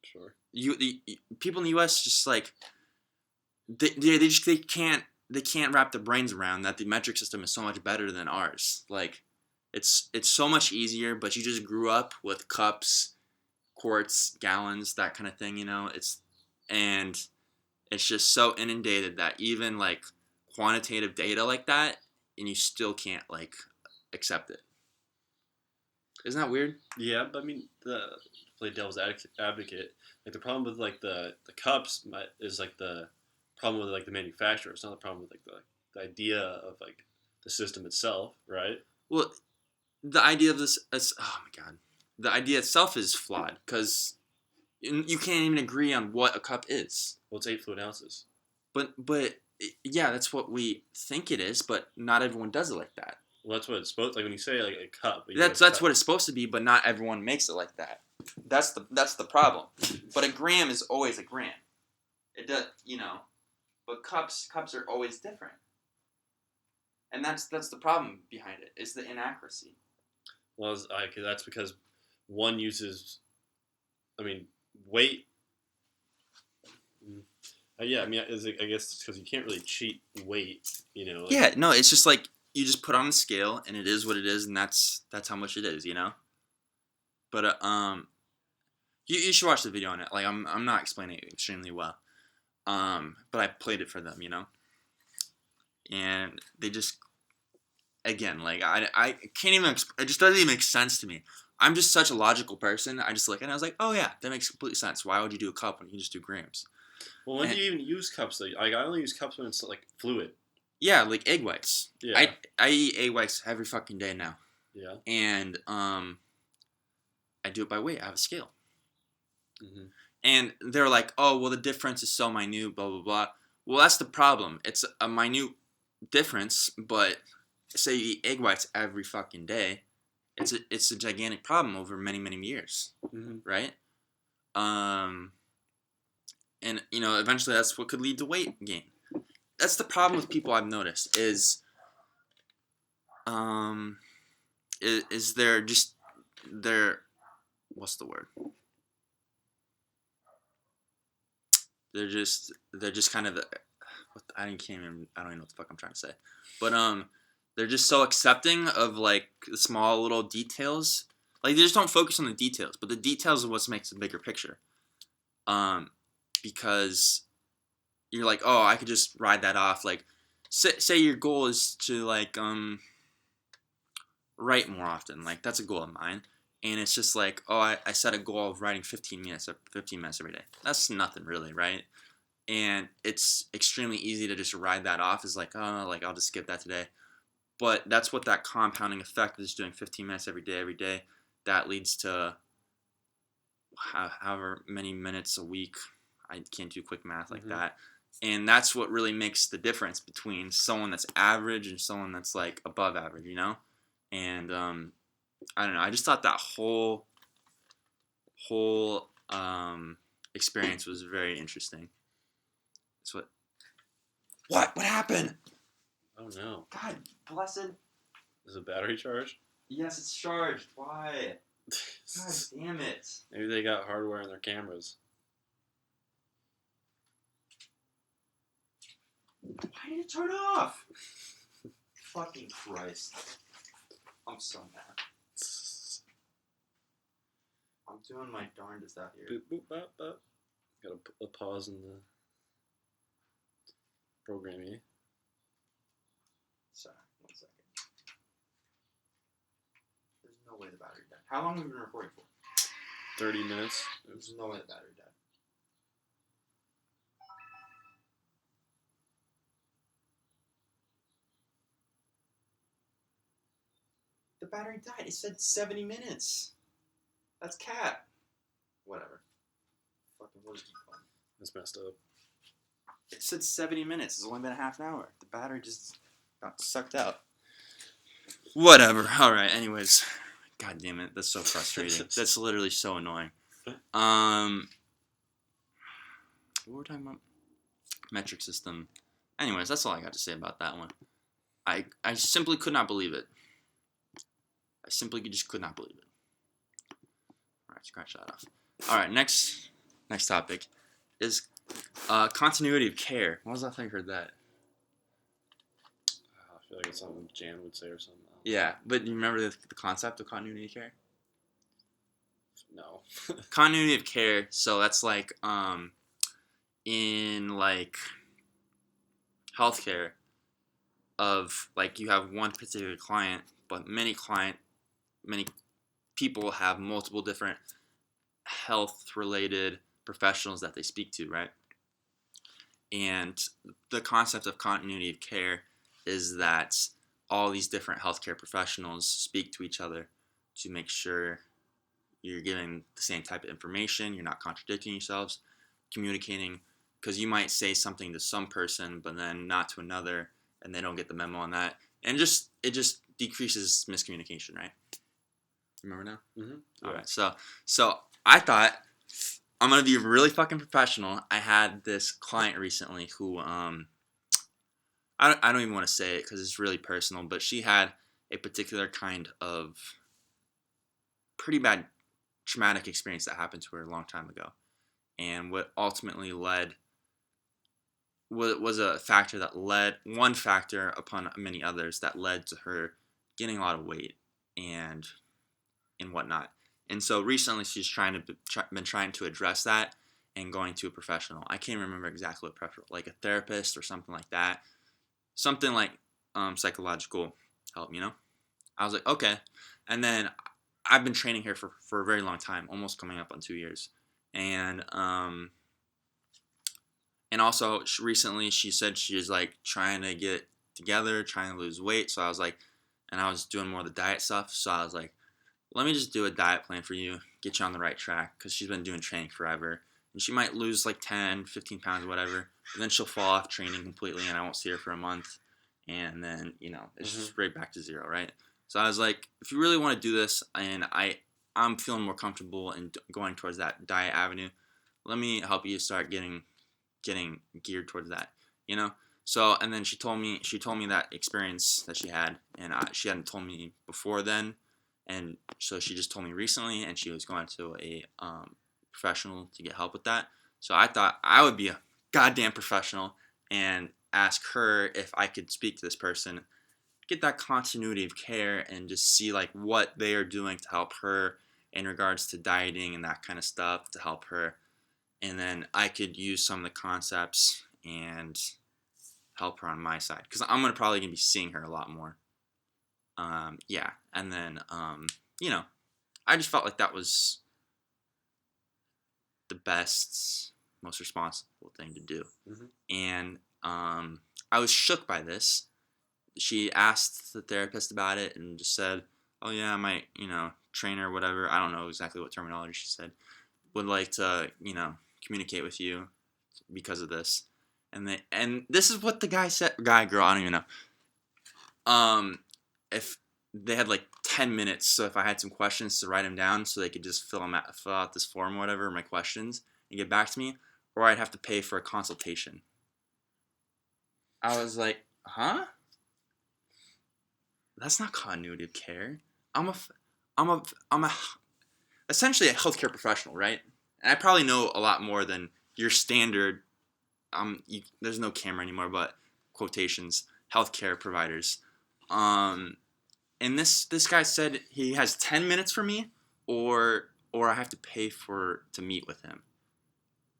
Sure. The people in the U.S. just like they can't wrap their brains around that the metric system is so much better than ours. Like it's so much easier, but you just grew up with cups, quarts, gallons, that kind of thing, you know. It's just so inundated that even like quantitative data like that, and you still can't like accept it. Isn't that weird? Yeah, but I mean, to play devil's advocate, like the problem with like the cups is like the problem with like the manufacturer. It's not the problem with like the idea of like the system itself, right? Well, the idea of this is, oh my god, the idea itself is flawed because you can't even agree on what a cup is. Well, it's 8 fluid ounces. But yeah, that's what we think it is, but not everyone does it like that. Well, that's what it's supposed like when you say like a cup. That's what it's supposed to be, but not everyone makes it like that. That's the problem. But a gram is always a gram. It does, you know. But cups are always different. And that's the problem behind it. Is the inaccuracy. Well, that's because one uses, I mean, weight. Yeah, I mean, I guess it's because you can't really cheat weight, you know. Like, yeah, no, it's just like you just put on the scale, and it is what it is, and that's how much it is, you know. But you should watch the video on it. Like I'm not explaining it extremely well, but I played it for them, you know. And they just, again, like I can't even. It just doesn't even make sense to me. I'm just such a logical person. I just look and I was like, oh yeah, that makes complete sense. Why would you do a cup when you can just do grams? Well, when do you even use cups? Like, I only use cups when it's like fluid. Yeah, like egg whites. Yeah. I eat egg whites every fucking day now. Yeah. And I do it by weight. I have a scale. Mm-hmm. And they're like, oh, well, the difference is so minute, blah, blah, blah. Well, that's the problem. It's a minute difference, but say you eat egg whites every fucking day, it's a gigantic problem over many, many years, right? And, you know, eventually that's what could lead to weight gain. That's the problem with people I've noticed is is there just there? What's the word? They're just kind of I don't even know what the fuck I'm trying to say, but they're just so accepting of like the small little details. Like they just don't focus on the details, but the details are what makes the bigger picture. Because you're like, oh, I could just ride that off. Like, say your goal is to like write more often. Like that's a goal of mine. And it's just like, oh, I set a goal of writing 15 minutes every day. That's nothing really, right? And it's extremely easy to just ride that off as like, oh, like I'll just skip that today. But that's what that compounding effect is doing 15 minutes every day. That leads to however many minutes a week. I can't do quick math like that. And that's what really makes the difference between someone that's average and someone that's like above average, you know? And I don't know. I just thought that whole experience was very interesting. That's what. What happened? Oh no! God blessed. Is the battery charged? Yes, it's charged. Why? God damn it! Maybe they got hardware in their cameras. Why did it turn off? Fucking Christ! I'm so mad. I'm doing my darndest out here. Boop, boop, bop, bop. Got a pause in the programming. Sorry, 1 second. There's no way the battery died. How long have we been recording for? 30 minutes. There's no way the battery died. The battery died. It said 70 minutes. That's cap. Whatever. Fucking what is it called? That's messed up. It said 70 minutes. It's only been a half an hour. The battery just got sucked out. Whatever. Alright, anyways. God damn it. That's so frustrating. That's literally so annoying. What were we talking about? Metric system. Anyways, that's all I got to say about that one. I simply could not believe it. I simply just could not believe it. Alright, scratch that off. Alright, next topic is continuity of care. When was the last time you heard that? I feel like it's something Jan would say or something. Yeah, but you remember the concept of continuity of care? No. Continuity of care, so that's like in like healthcare of like you have one particular client, but many people have multiple different health related professionals that they speak to, right? And the concept of continuity of care is that all these different healthcare professionals speak to each other to make sure you're giving the same type of information, you're not contradicting yourselves, communicating, because you might say something to some person but then not to another, and they don't get the memo on that, and it just decreases miscommunication, right? Remember now? Mm-hmm. All right. So I thought I'm gonna be really fucking professional. I had this client recently who I don't even want to say it because it's really personal, but she had a particular kind of pretty bad traumatic experience that happened to her a long time ago, and what ultimately led was a factor that led one factor upon many others that led to her gaining a lot of weight and whatnot. And so recently she's been trying to address that and going to a professional. I can't remember exactly what professional, like a therapist or something like that. Something like psychological help, you know? I was like, okay. And then I've been training her for a very long time, almost coming up on 2 years. And also recently she said she's like trying to get together, trying to lose weight. So I was like, and I was doing more of the diet stuff. So I was like, let me just do a diet plan for you, get you on the right track, because she's been doing training forever. And she might lose like 10, 15 pounds, whatever, but then she'll fall off training completely and I won't see her for a month. And then, it's just right back to zero, right? So I was like, if you really want to do this and I'm feeling more comfortable in going towards that diet avenue, let me help you start getting geared towards that, So, and then she told me that experience that she had, and she hadn't told me before then, and so she just told me recently, and she was going to a professional to get help with that. So I thought I would be a goddamn professional and ask her if I could speak to this person, get that continuity of care, and just see like what they are doing to help her in regards to dieting and that kind of stuff to help her, and then I could use some of the concepts and help her on my side because I'm probably gonna be seeing her a lot more. Yeah, and then you know, I just felt like that was the best, most responsible thing to do. Mm-hmm. And I was shook by this. She asked the therapist about it and just said, "Oh yeah, my trainer, whatever. I don't know exactly what terminology she said. Would like to communicate with you because of this." And this is what the guy said. Guy, girl, I don't even know. If they had like 10 minutes, so if I had some questions to write them down so they could just fill out this form or whatever, my questions, and get back to me, or I'd have to pay for a consultation. I was like, huh? That's not continuity of care. I'm a essentially a healthcare professional, right? And I probably know a lot more than your standard. There's no camera anymore, but quotations, healthcare providers. And this guy said he has 10 minutes for me, or I have to pay to meet with him.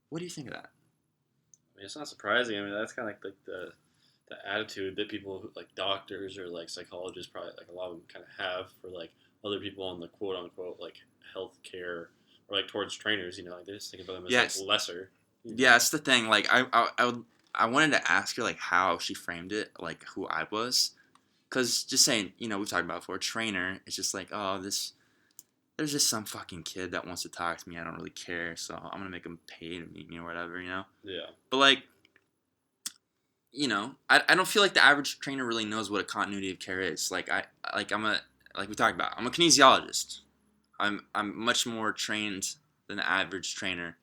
What do you think of that? I mean, it's not surprising. I mean, that's kind of like the attitude that people like doctors or like psychologists probably like a lot of them kind of have for like other people in the quote unquote like healthcare or like towards trainers. Like they just think about them as like lesser. Yeah, that's the thing. Like I wanted to ask her like how she framed it, like who I was. Because just saying, we've talked about before, trainer, it's just like, oh, there's just some fucking kid that wants to talk to me. I don't really care, so I'm going to make him pay to meet me or whatever, Yeah. But, like, I don't feel like the average trainer really knows what a continuity of care is. Like, like we talked about, I'm a kinesiologist. I'm much more trained than the average trainer,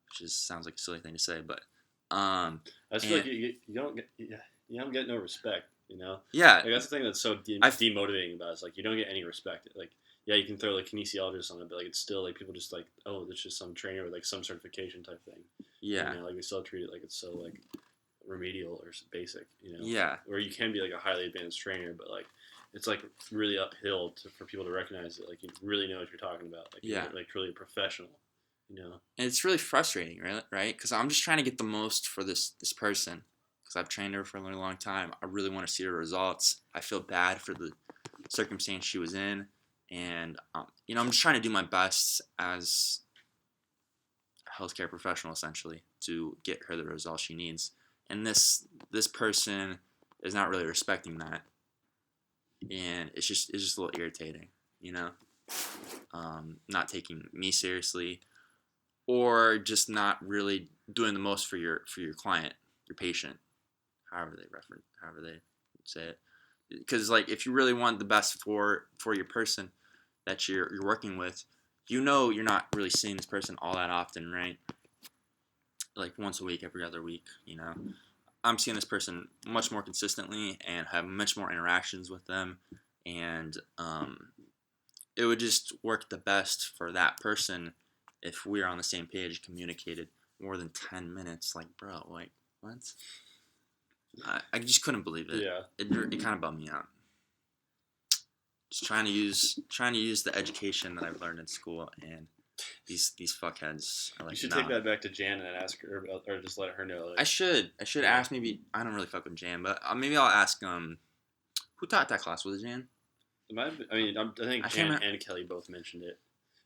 which just sounds like a silly thing to say, but, I just feel like you don't get no respect. Yeah. Like, that's the thing that's so demotivating about it. It's like you don't get any respect. Like, yeah, you can throw like kinesiologist on it, but like it's still like people just like, oh, that's just some trainer with like some certification type thing. Yeah. Like we still treat it like it's so like remedial or basic. Yeah. Where you can be like a highly advanced trainer, but like it's like really uphill for people to recognize that like you really know what you're talking about. Like you're like truly a professional. And it's really frustrating, right? Because I'm just trying to get the most for this person. Because I've trained her for a really long time. I really want to see her results. I feel bad for the circumstance she was in, and I'm just trying to do my best as a healthcare professional, essentially, to get her the results she needs. And this person is not really respecting that, and it's just a little irritating, not taking me seriously, or just not really doing the most for your client, your patient. However they say it, because like if you really want the best for your person that you're working with, you're not really seeing this person all that often, right? Like once a week, every other week, I'm seeing this person much more consistently and have much more interactions with them, and it would just work the best for that person if we are on the same page, communicated more than 10 minutes. Like, bro, like what? I just couldn't believe it. Yeah. It kind of bummed me out. Just trying to use the education that I've learned in school, and these fuckheads are like, you should take that back to Jan and ask her about, or just let her know. Like, I should ask. Maybe I don't really fuck with Jan, but maybe I'll ask who taught that class. Was it Jan? I think Jan and Kelly both mentioned it.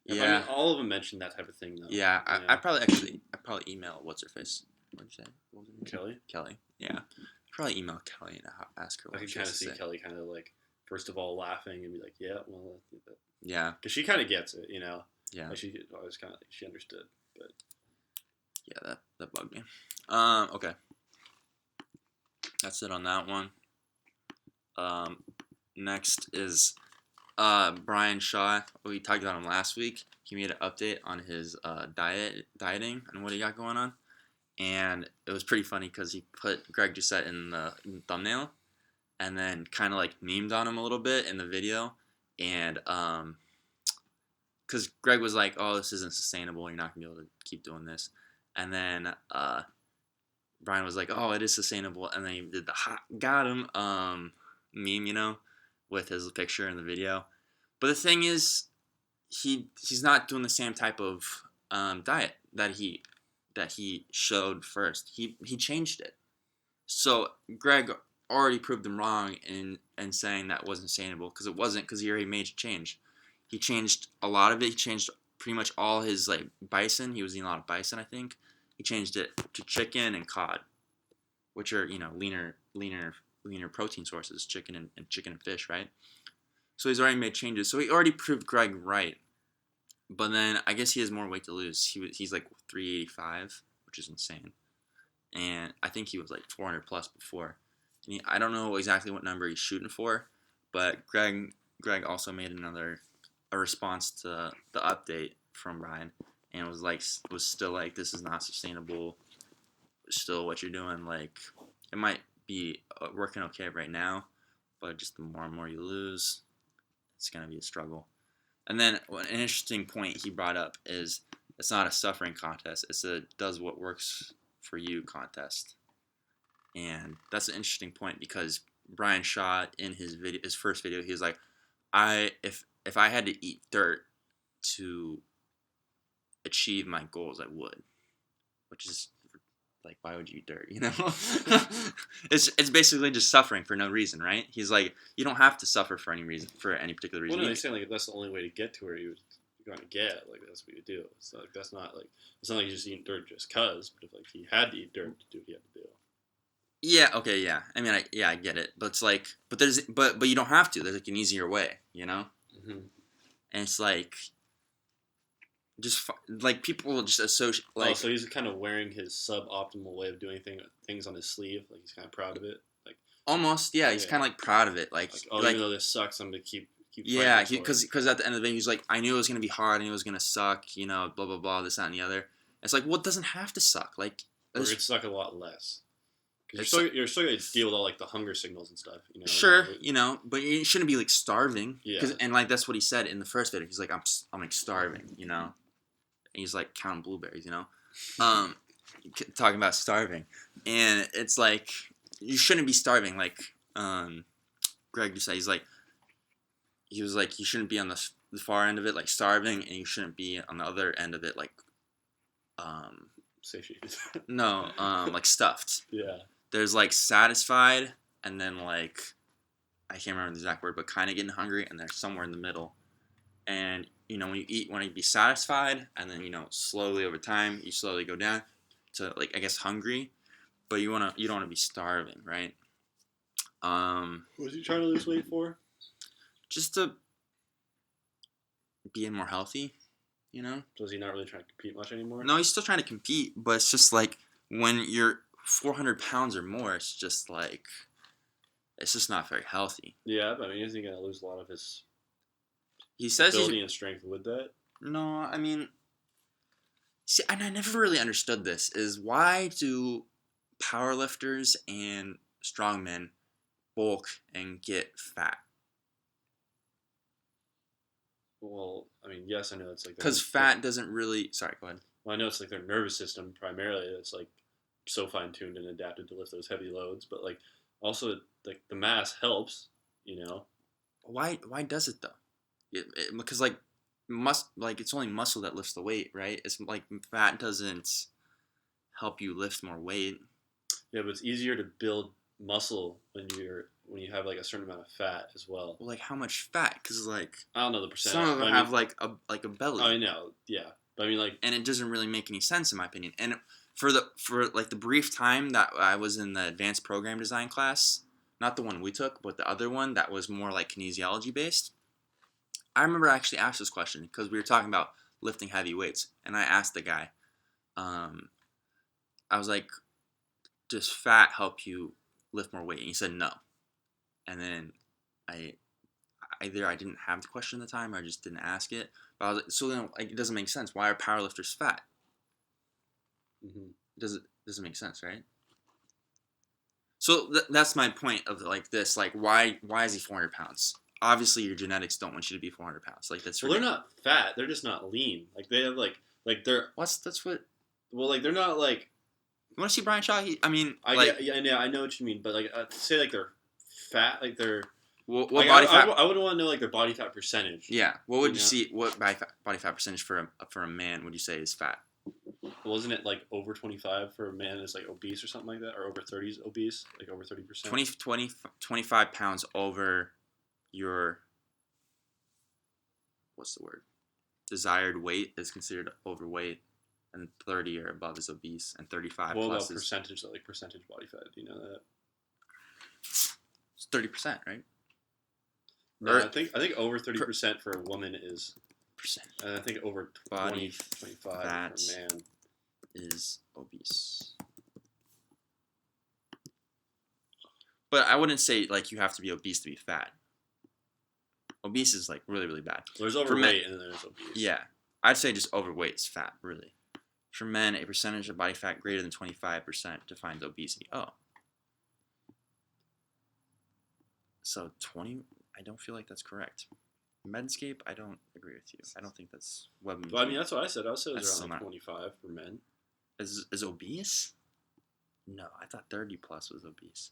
Yeah. I mean, all of them mentioned that type of thing, though. Yeah, I probably email what's her face. What did you say? What was her name? Kelly. Kelly. Yeah. Probably email Kelly and ask her. I can kind of see Kelly kind of like first of all laughing and be like, yeah, well, yeah, because she kind of gets it, Yeah. Like she always kind of she understood, but yeah, that bugged me. Okay. That's it on that one. Next is Brian Shaw. We talked about him last week. He made an update on his dieting and what he got going on. and it was pretty funny because he put Greg Doucette in the thumbnail, and then kind of like memed on him a little bit in the video, and because Greg was like, "Oh, this isn't sustainable. You're not gonna be able to keep doing this," and then Brian was like, "Oh, it is sustainable," and then he did the "ha, got him" meme, with his picture in the video. But the thing is, he's not doing the same type of diet that he showed first. He changed it. So Greg already proved him wrong in saying that wasn't sustainable, because it wasn't, because he already made a change. He changed a lot of it. He changed pretty much all his like bison. He was eating a lot of bison, I think. He changed it to chicken and cod, which are leaner protein sources, chicken and chicken and fish, right? So he's already made changes. So he already proved Greg right. But then I guess he has more weight to lose. He's like 385, which is insane. And I think he was like 400 plus before. And I don't know exactly what number he's shooting for, but Greg also made a response to the update from Ryan, and was still like, this is not sustainable. Still, what you're doing, like, it might be working okay right now, but just the more and more you lose, it's gonna be a struggle. And then an interesting point he brought up is it's not a suffering contest. It's a does what works for you contest. And that's an interesting point, because Brian Shaw in his first video, he was like, if I had to eat dirt to achieve my goals, I would. Which is like, why would you eat dirt, it's basically just suffering for no reason, right? He's like, you don't have to suffer for any reason, for any particular reason. Well, no, he's saying like if that's the only way to get to where you're going to get, like that's what you do. It's like it's not like you just eat dirt just cause, but if like he had to eat dirt to do what he had to do. Yeah. Okay. Yeah. I mean, I get it, but it's like, but you don't have to. There's like an easier way, Mm-hmm. And it's like, just like people just associate. Like, so he's kind of wearing his suboptimal way of doing things on his sleeve. Like he's kind of proud of it. Like almost, yeah. He's kind of like proud of it. Like even though this sucks, I'm gonna keep. Yeah, because at the end of the day, he's like, I knew it was gonna be hard. I knew it was gonna suck. Blah blah blah. This, that, and the other. It's like, well, it doesn't have to suck. Like, or it suck a lot less. Because you're still gonna deal with all like the hunger signals and stuff. Sure, but you shouldn't be like starving. Yeah. And like that's what he said in the first video. He's like, I'm like starving. And he's like counting blueberries. Talking about starving, and it's like you shouldn't be starving. Like Greg just said, he was like, you shouldn't be on the far end of it, like starving, and you shouldn't be on the other end of it, like satiated. No, like stuffed. Yeah. There's like satisfied, and then like I can't remember the exact word, but kind of getting hungry, and they're somewhere in the middle. And when you eat, want to be satisfied, and then slowly over time you slowly go down to like, I guess, hungry, but you don't want to be starving, right? What was he trying to lose weight for? Just to be more healthy, So is he not really trying to compete much anymore? No, he's still trying to compete, but it's just like when you're 400 pounds or more, it's just like, it's just not very healthy. Yeah, but I mean, isn't he going to lose a lot of his ability and strength with that? No, I mean, see, and I never really understood this, is why do powerlifters and strongmen bulk and get fat? Well, I mean, yes, I know it's like... Because fat doesn't really... Sorry, go ahead. Well, I know it's like their nervous system primarily that's like so fine-tuned and adapted to lift those heavy loads, but like also like the mass helps, Why does it though? Because like it's only muscle that lifts the weight, right? It's like fat doesn't help you lift more weight. Yeah, but it's easier to build muscle when you have like a certain amount of fat as well. Well, like how much fat? Because like I don't know the percentage. Some of them have like a belly. I know, yeah, but I mean like, and it doesn't really make any sense in my opinion. And for like the brief time that I was in the advanced program design class, not the one we took, but the other one that was more like kinesiology based, I remember I actually asked this question because we were talking about lifting heavy weights, and I asked the guy, I was like, does fat help you lift more weight? And he said no. And then either I didn't have the question at the time or I just didn't ask it. But I was like, so then like, it doesn't make sense. Why are powerlifters fat? mm-hmm. Does it? Doesn't make sense, right? So that's my point of like this. Like, why is he 400 pounds? Obviously, your genetics don't want you to be 400 pounds. Like that's. Well, they're not fat. They're just not lean. Like they have like they're. That's what. Well, like they're not like. You want to see Brian Shaw? I know what you mean, but like say like they're fat, like they're. What like, body fat? I would want to know like their body fat percentage. Yeah. What would you see? What body fat percentage for a man would you say is fat? Wasn't it like over 25 for a man is like obese or something like that, or over 30 is obese, like over 30%? 25 pounds over your what's the word? Desired weight is considered overweight, and 30 or above is obese, and 35 what plus about is percentage, like percentage body fat? Do you know that? It's 30%, right? No, I think over 30% for a woman is percent. And I think over 20, 25 for a man is obese. But I wouldn't say like you have to be obese to be fat. Obese is like really, really bad. There's overweight and then there's obese. Yeah. I'd say just overweight is fat, really. For men, a percentage of body fat greater than 25% defines obesity. Oh. So 20, I don't feel like that's correct. Medscape, I don't agree with you. I don't think that's what. Well, I mean, that's what I said. I said it was That's around not- 25 for men. Is obese? No, I thought 30 plus was obese.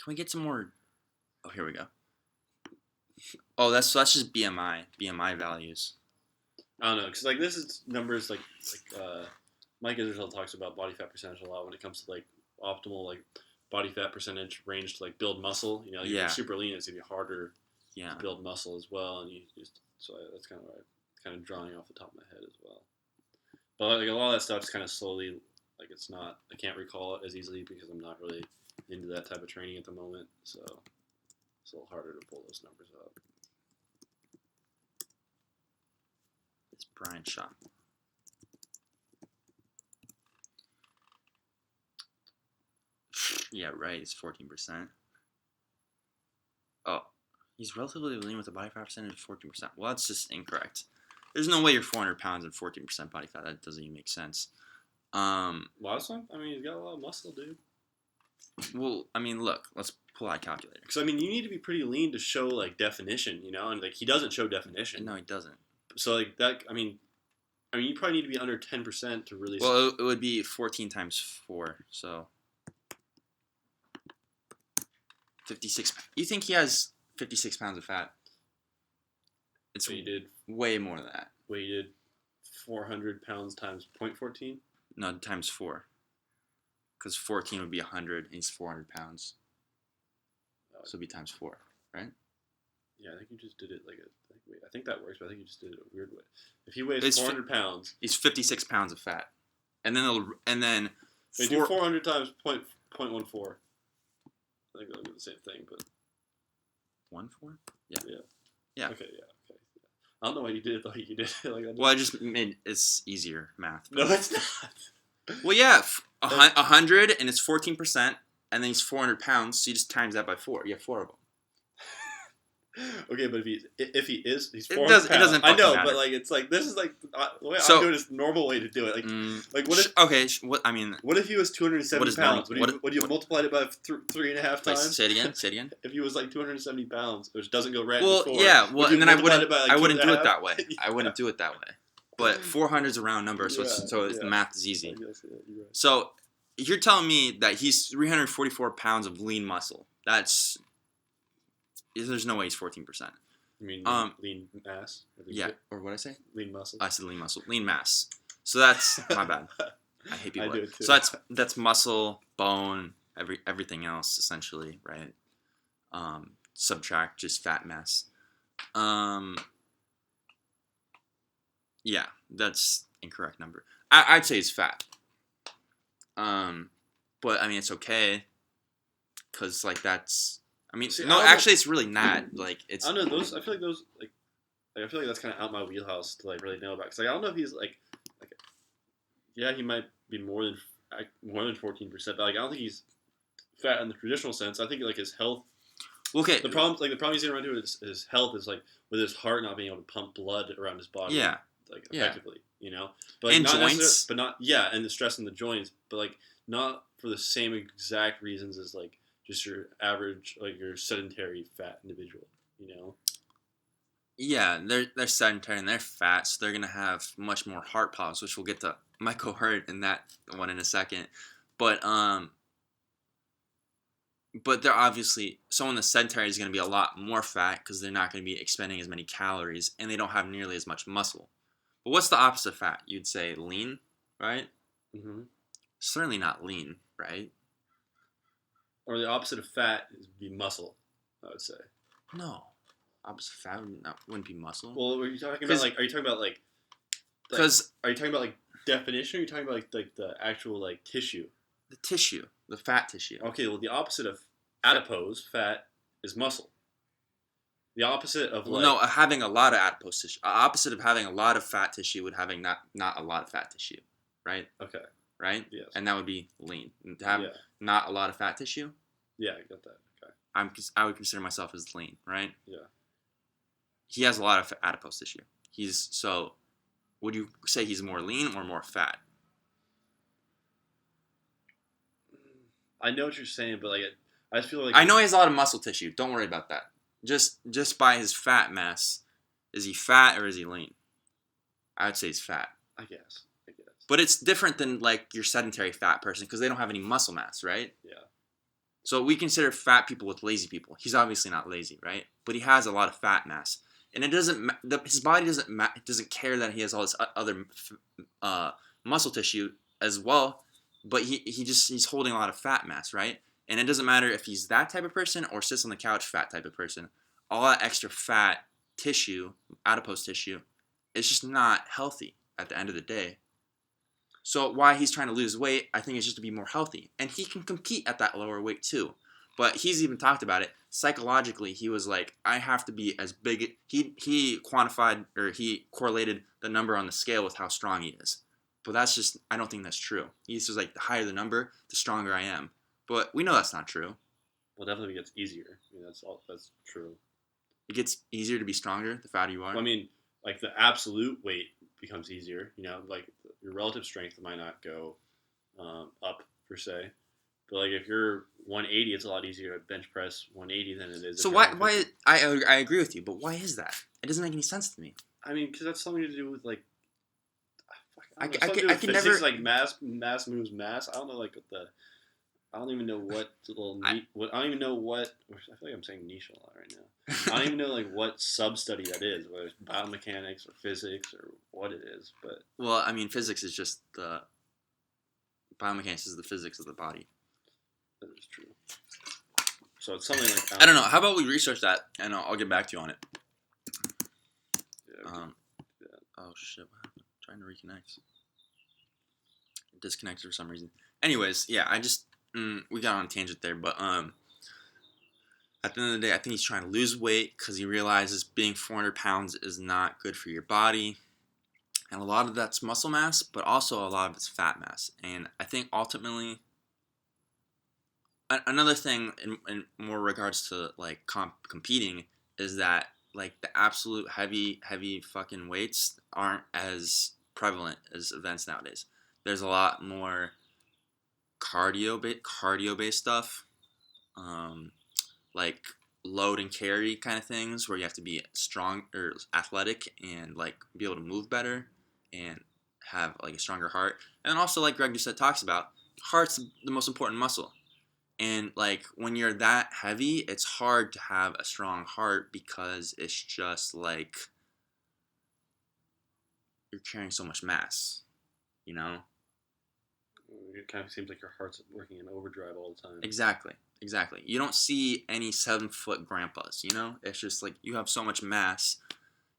Can we get some more? Oh, here we go. Oh, that's just BMI values. I don't know, because like this is numbers like Mike Israel talks about body fat percentage a lot when it comes to like optimal like body fat percentage range to like build muscle. You know, you're super lean, it's gonna be harder to build muscle as well, and that's kind of what I'm kind of drawing off the top of my head as well. But like a lot of that stuff's kind of slowly, like it's not, I can't recall it as easily because I'm not really into that type of training at the moment, so it's a little harder to pull those numbers up. It's Brian Shaw. Yeah, right. It's 14%. Oh, he's relatively lean with a body fat percentage of 14%. Well, that's just incorrect. There's no way you're 400 pounds and 14% body fat. That doesn't even make sense. Last one? I mean, he's got a lot of muscle, dude. Well, I mean, look. Let's pull out a calculator. Because, I mean, you need to be pretty lean to show, like, definition, you know? And, like, he doesn't show definition. No, he doesn't. So, like, that, I mean, you probably need to be under 10% to really... Well, it would be 14 times 4, so... 56... You think he has 56 pounds of fat? It's way more than that. Weighted 400 pounds times 0.14? No, times 4. Because 14 would be 100, and he's 400 pounds. So it'd be times 4, right? Yeah, I think you just did it like I think that works, but I think you just did it a weird way. If he weighs 400 pounds... He's 56 pounds of fat. And then... do 400 times 0.14. I think that'll be the same thing, but... 1-4? Yeah. Yeah. Okay, yeah. I don't know why you did it like you did it. Like well, I just made it's easier math. No, it's not. Well, yeah, 100 and it's 14%, and then he's 400 pounds, so you just times that by 4. You have 4 of them. Okay, but if he is, he's 400 pounds. It doesn't I know, matter. but like it's like this is like the way I'm doing is the normal way to do it. Like what if? Okay, what if he was 270 pounds? Would you multiply it by 3.5 times? Say it again. If he was like 270 pounds, which doesn't go right. Well, before, yeah. Well, and then I wouldn't do it that way. Yeah. I wouldn't do it that way. But 400 is a round number, so the math is easy. I guess, yeah, you're right. So you're telling me that he's 344 pounds of lean muscle. There's no way he's 14%. You mean lean mass? Or what did I say? Lean muscle. I said lean muscle. Lean mass. So that's my bad. I hate people. I do it too. So that's muscle, bone, everything else essentially, right? Subtract just fat mass. Yeah, that's incorrect number. I'd say it's fat. But I mean it's okay, cause like that's. I mean, actually, it's really not. Like, it's... I don't know, I feel like those, like I feel like that's kind of out my wheelhouse to, like, really know about. Because, like, I don't know if he's, like, yeah, he might be more than 14%, but, like, I don't think he's fat in the traditional sense. I think, like, his health... Okay. The problem he's going to run into his health is, like, with his heart not being able to pump blood around his body. Yeah. Like, effectively. you know, but And not joints. but not yeah, and the stress in the joints, but like not for the same exact reasons as like just your average like your sedentary fat individual, you know. Yeah, they're sedentary and they're fat, so they're gonna have much more heart problems, which we'll get to MikeO'Hearn in that one in a second. But but they're obviously someone that's sedentary is gonna be a lot more fat because they're not gonna be expending as many calories and they don't have nearly as much muscle. But what's the opposite of fat? You'd say lean, right? Mm-hmm. Certainly not lean, right? Or the opposite of fat is be muscle, I would say. No, opposite of fat wouldn't be muscle. Well, are you talking about like? Are you talking about like? Because are you talking about like definition? Or are you talking about like the actual like tissue? the tissue, the fat tissue. Okay, well the opposite of adipose fat is muscle. The opposite of Well, like no, having a lot of adipose tissue. Opposite of having a lot of fat tissue would having not a lot of fat tissue, right? okay, Right? yes, And that would be lean. And to have yeah, not a lot of fat tissue, yeah, I got that. Okay, I would consider myself as lean, right? yeah. He has a lot of adipose tissue. So. Would you say he's more lean or more fat? I know what you're saying, but like I just feel like I know he has a lot of muscle tissue. Don't worry about that. Just by his fat mass, is he fat or is he lean? I would say he's fat. I guess. But it's different than like your sedentary fat person because they don't have any muscle mass, right? Yeah. So we consider fat people with lazy people. He's obviously not lazy, right? But he has a lot of fat mass, and it doesn't. His body doesn't care that he has all this other muscle tissue as well. But he's holding a lot of fat mass, right? And it doesn't matter if he's that type of person or sits on the couch fat type of person. All that extra fat tissue, adipose tissue, is just not healthy at the end of the day. So why he's trying to lose weight, I think, is just to be more healthy. And he can compete at that lower weight too. But he's even talked about it. Psychologically, he was like, I have to be as big. He quantified or he correlated the number on the scale with how strong he is. But that's just, I don't think that's true. He's just like, the higher the number, the stronger I am. But we know that's not true. Well, definitely gets easier. I mean, that's true. It gets easier to be stronger the fatter you are. Well, I mean, like the absolute weight becomes easier. You know, like your relative strength might not go up per se, but like if you're 180, it's a lot easier to bench press 180 than it is. So why I agree with you, but why is that? It doesn't make any sense to me. I mean, because that's something to do with like I can never like mass moves mass. I don't know like what the I don't even know what little I don't even know what I feel like I'm saying niche a lot right now. I don't even know like what sub study that is, whether it's biomechanics or physics or what it is. But well, I mean, physics is just the biomechanics is the physics of the body. that is true. So it's something like I don't know. How about we research that and I'll get back to you on it. Yeah, oh shit! What happened? Trying to reconnect. It disconnected for some reason. Anyways, yeah, I just we got on a tangent there, but at the end of the day, I think he's trying to lose weight because he realizes being 400 pounds is not good for your body. And a lot of that's muscle mass, but also a lot of it's fat mass. And I think ultimately, another thing in more regards to like competing is that like the absolute heavy fucking weights aren't as prevalent as events nowadays. There's a lot more cardio based stuff. Like load and carry kind of things where you have to be strong or athletic and like be able to move better and have like a stronger heart. And then also like Greg just said talks about, heart's the most important muscle. And like when you're that heavy, it's hard to have a strong heart because it's just like you're carrying so much mass, you know? it kind of seems like your heart's working in overdrive all the time. Exactly. You don't see any 7-foot grandpas, you know? It's just like you have so much mass,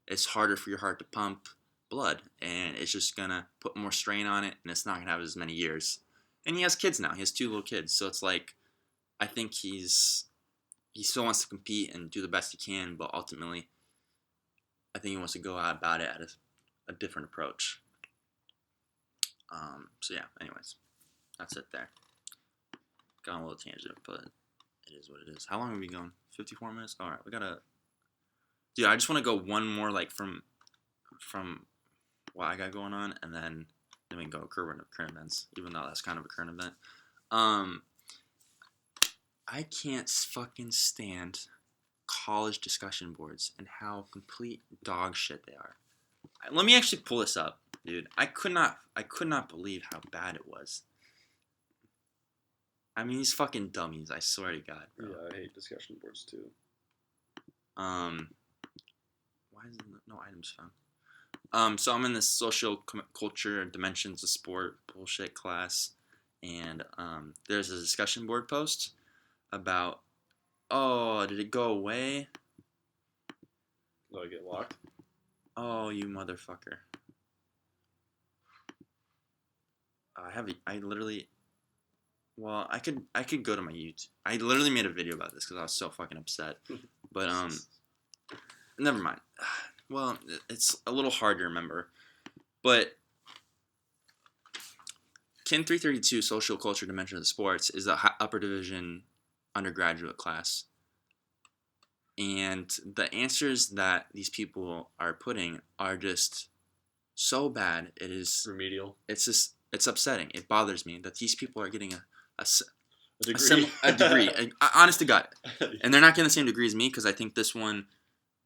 it's harder for your heart to pump blood, and it's just gonna put more strain on it, and it's not gonna have as many years. And he has kids now. He has 2 little kids, so it's like I think he still wants to compete and do the best he can, but ultimately, I think he wants to go out about it at a different approach. So yeah. Anyways, that's it there. Got on a little tangent, but it is what it is. How long are we going? 54 minutes? All right, we gotta. Dude, I just want to go one more like from what I got going on, and then we can go current events, even though that's kind of a current event. I can't fucking stand college discussion boards and how complete dog shit they are. Let me actually pull this up, dude. I could not believe how bad it was. I mean, these fucking dummies, I swear to God, bro. Yeah, I hate discussion boards too. Why is there no items found? So I'm in this social culture dimensions of sport bullshit class, and there's a discussion board post about, oh, did it go away? Do I get locked? Oh, you motherfucker. I literally, well, I could go to my YouTube. I literally made a video about this because I was so fucking upset. But, never mind. Well, it's a little hard to remember. But Kin 332 Social Culture Dimension of Sports is a upper division undergraduate class. And the answers that these people are putting are just so bad. It is remedial. It's upsetting. It bothers me that these people are getting a degree. Honest to God. And they're not getting the same degree as me because I think this one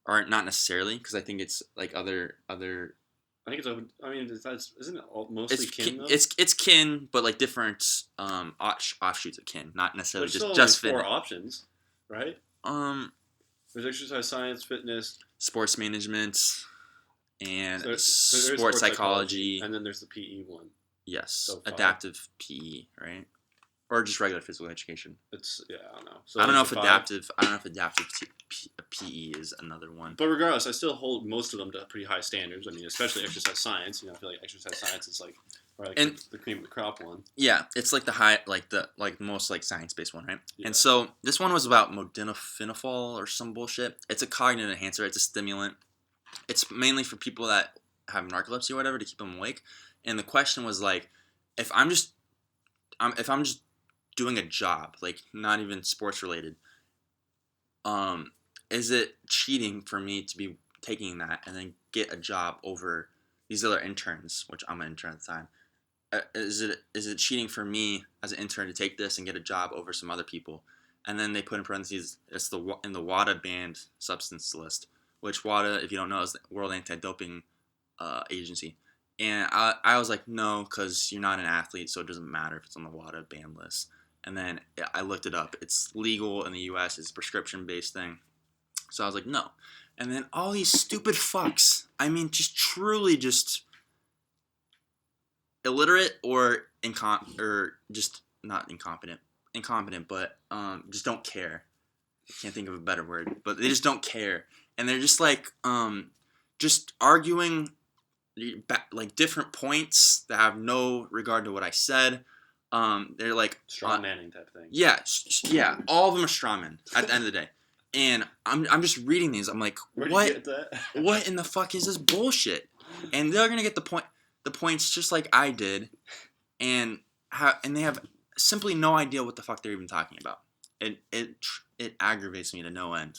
aren't not necessarily because I think it's like other. I think it's open. I mean, isn't it mostly kin though? It's kin, but like different offshoots of kin, not necessarily There's just four fitness. options, right? There's exercise science, fitness, sports management, and there's sports psychology, and then there's the PE one. Yes, So adaptive PE, right? Or just regular physical education. It's I don't know. So I don't know if adaptive PE is another one. But regardless, I still hold most of them to pretty high standards. I mean, especially exercise science. I feel like exercise science is like, the cream of the crop one. Yeah, it's like the most like science based one, right? Yeah. And so this one was about modafinil or some bullshit. It's a cognitive enhancer. It's a stimulant. It's mainly for people that have narcolepsy or whatever to keep them awake. And the question was like, if I'm just doing a job, like not even sports related, is it cheating for me to be taking that and then get a job over these other interns, which I'm an intern at the time? Is it cheating for me as an intern to take this and get a job over some other people? And then they put in parentheses, it's in the WADA banned substance list, which WADA, if you don't know, is the World Anti-Doping Agency. And I was like, no, because you're not an athlete, so it doesn't matter if it's on the WADA ban list. And then I looked it up. It's legal in the U.S. It's a prescription-based thing. So I was like, no. And then all these stupid fucks, I mean, just truly just illiterate or just not incompetent. Incompetent, but just don't care. I can't think of a better word. But they just don't care. And they're just like, just arguing like different points that have no regard to what I said. They're like straw manning type thing. Yeah, all of them are straw men at the end of the day. And I'm just reading these. I'm like, what? What in the fuck is this bullshit? And they're gonna get the points just like I did, and they have simply no idea what the fuck they're even talking about. It aggravates me to no end.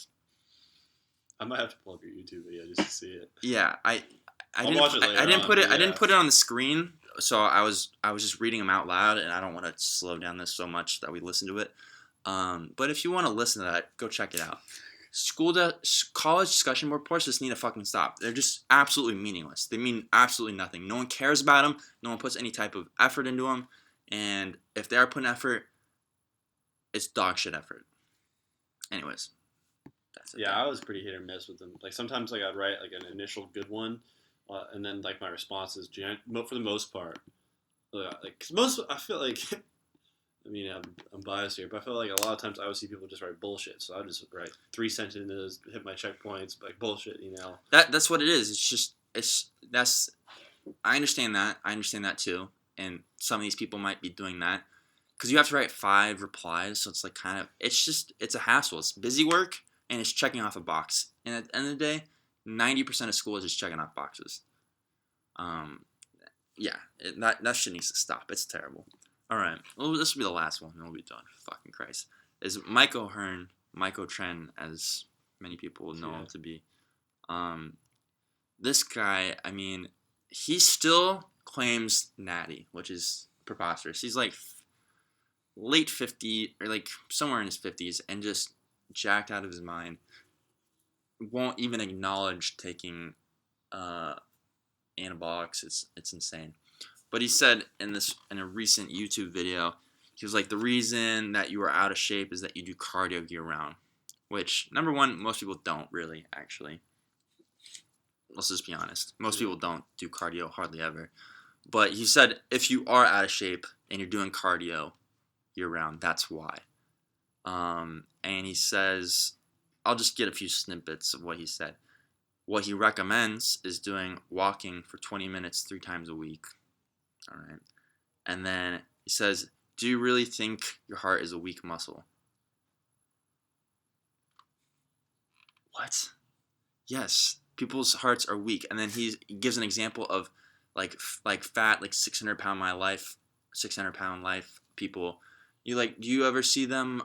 I might have to pull up your YouTube video just to see it. Yeah, I didn't put it on the screen, so I was just reading them out loud, and I don't want to slow down this so much that we listen to it. But if you want to listen to that, go check it out. College discussion board reports just need to fucking stop. They're just absolutely meaningless. They mean absolutely nothing. No one cares about them. No one puts any type of effort into them. And if they are putting effort, it's dog shit effort. Anyways, that's it. Yeah, I was pretty hit or miss with them. Like sometimes I'd write like an initial good one, and then like my responses, for the most part, I feel like. I mean, I'm biased here, but I feel like a lot of times I would see people just write bullshit. So I just write 3 sentences, hit my checkpoints, like bullshit, That's what it is. I understand that. I understand that too. And some of these people might be doing that because you have to write 5 replies. So it's like it's a hassle. It's busy work and it's checking off a box. And at the end of the day, 90% of school is just checking off boxes. That shit needs to stop. It's terrible. All right. Well, this will be the last one, and we'll be done. Fucking Christ. Is MikeO'Hearn, Mike O'Tren, as many people know him to be. This guy, I mean, he still claims natty, which is preposterous. He's like late 50 or like somewhere in his 50s and just jacked out of his mind. Won't even acknowledge taking anabolics. It's insane. But he said in a recent YouTube video, he was like, the reason that you are out of shape is that you do cardio year round. Which, number one, most people don't really, actually. Let's just be honest. Most people don't do cardio hardly ever. But he said if you are out of shape and you're doing cardio year round, that's why. And he says, I'll just get a few snippets of what he said. What he recommends is doing walking for 20 minutes 3 times a week. All right. And then he says, do you really think your heart is a weak muscle? What? Yes. People's hearts are weak. And then he gives an example of like fat, like 600-pound life people. Do you ever see them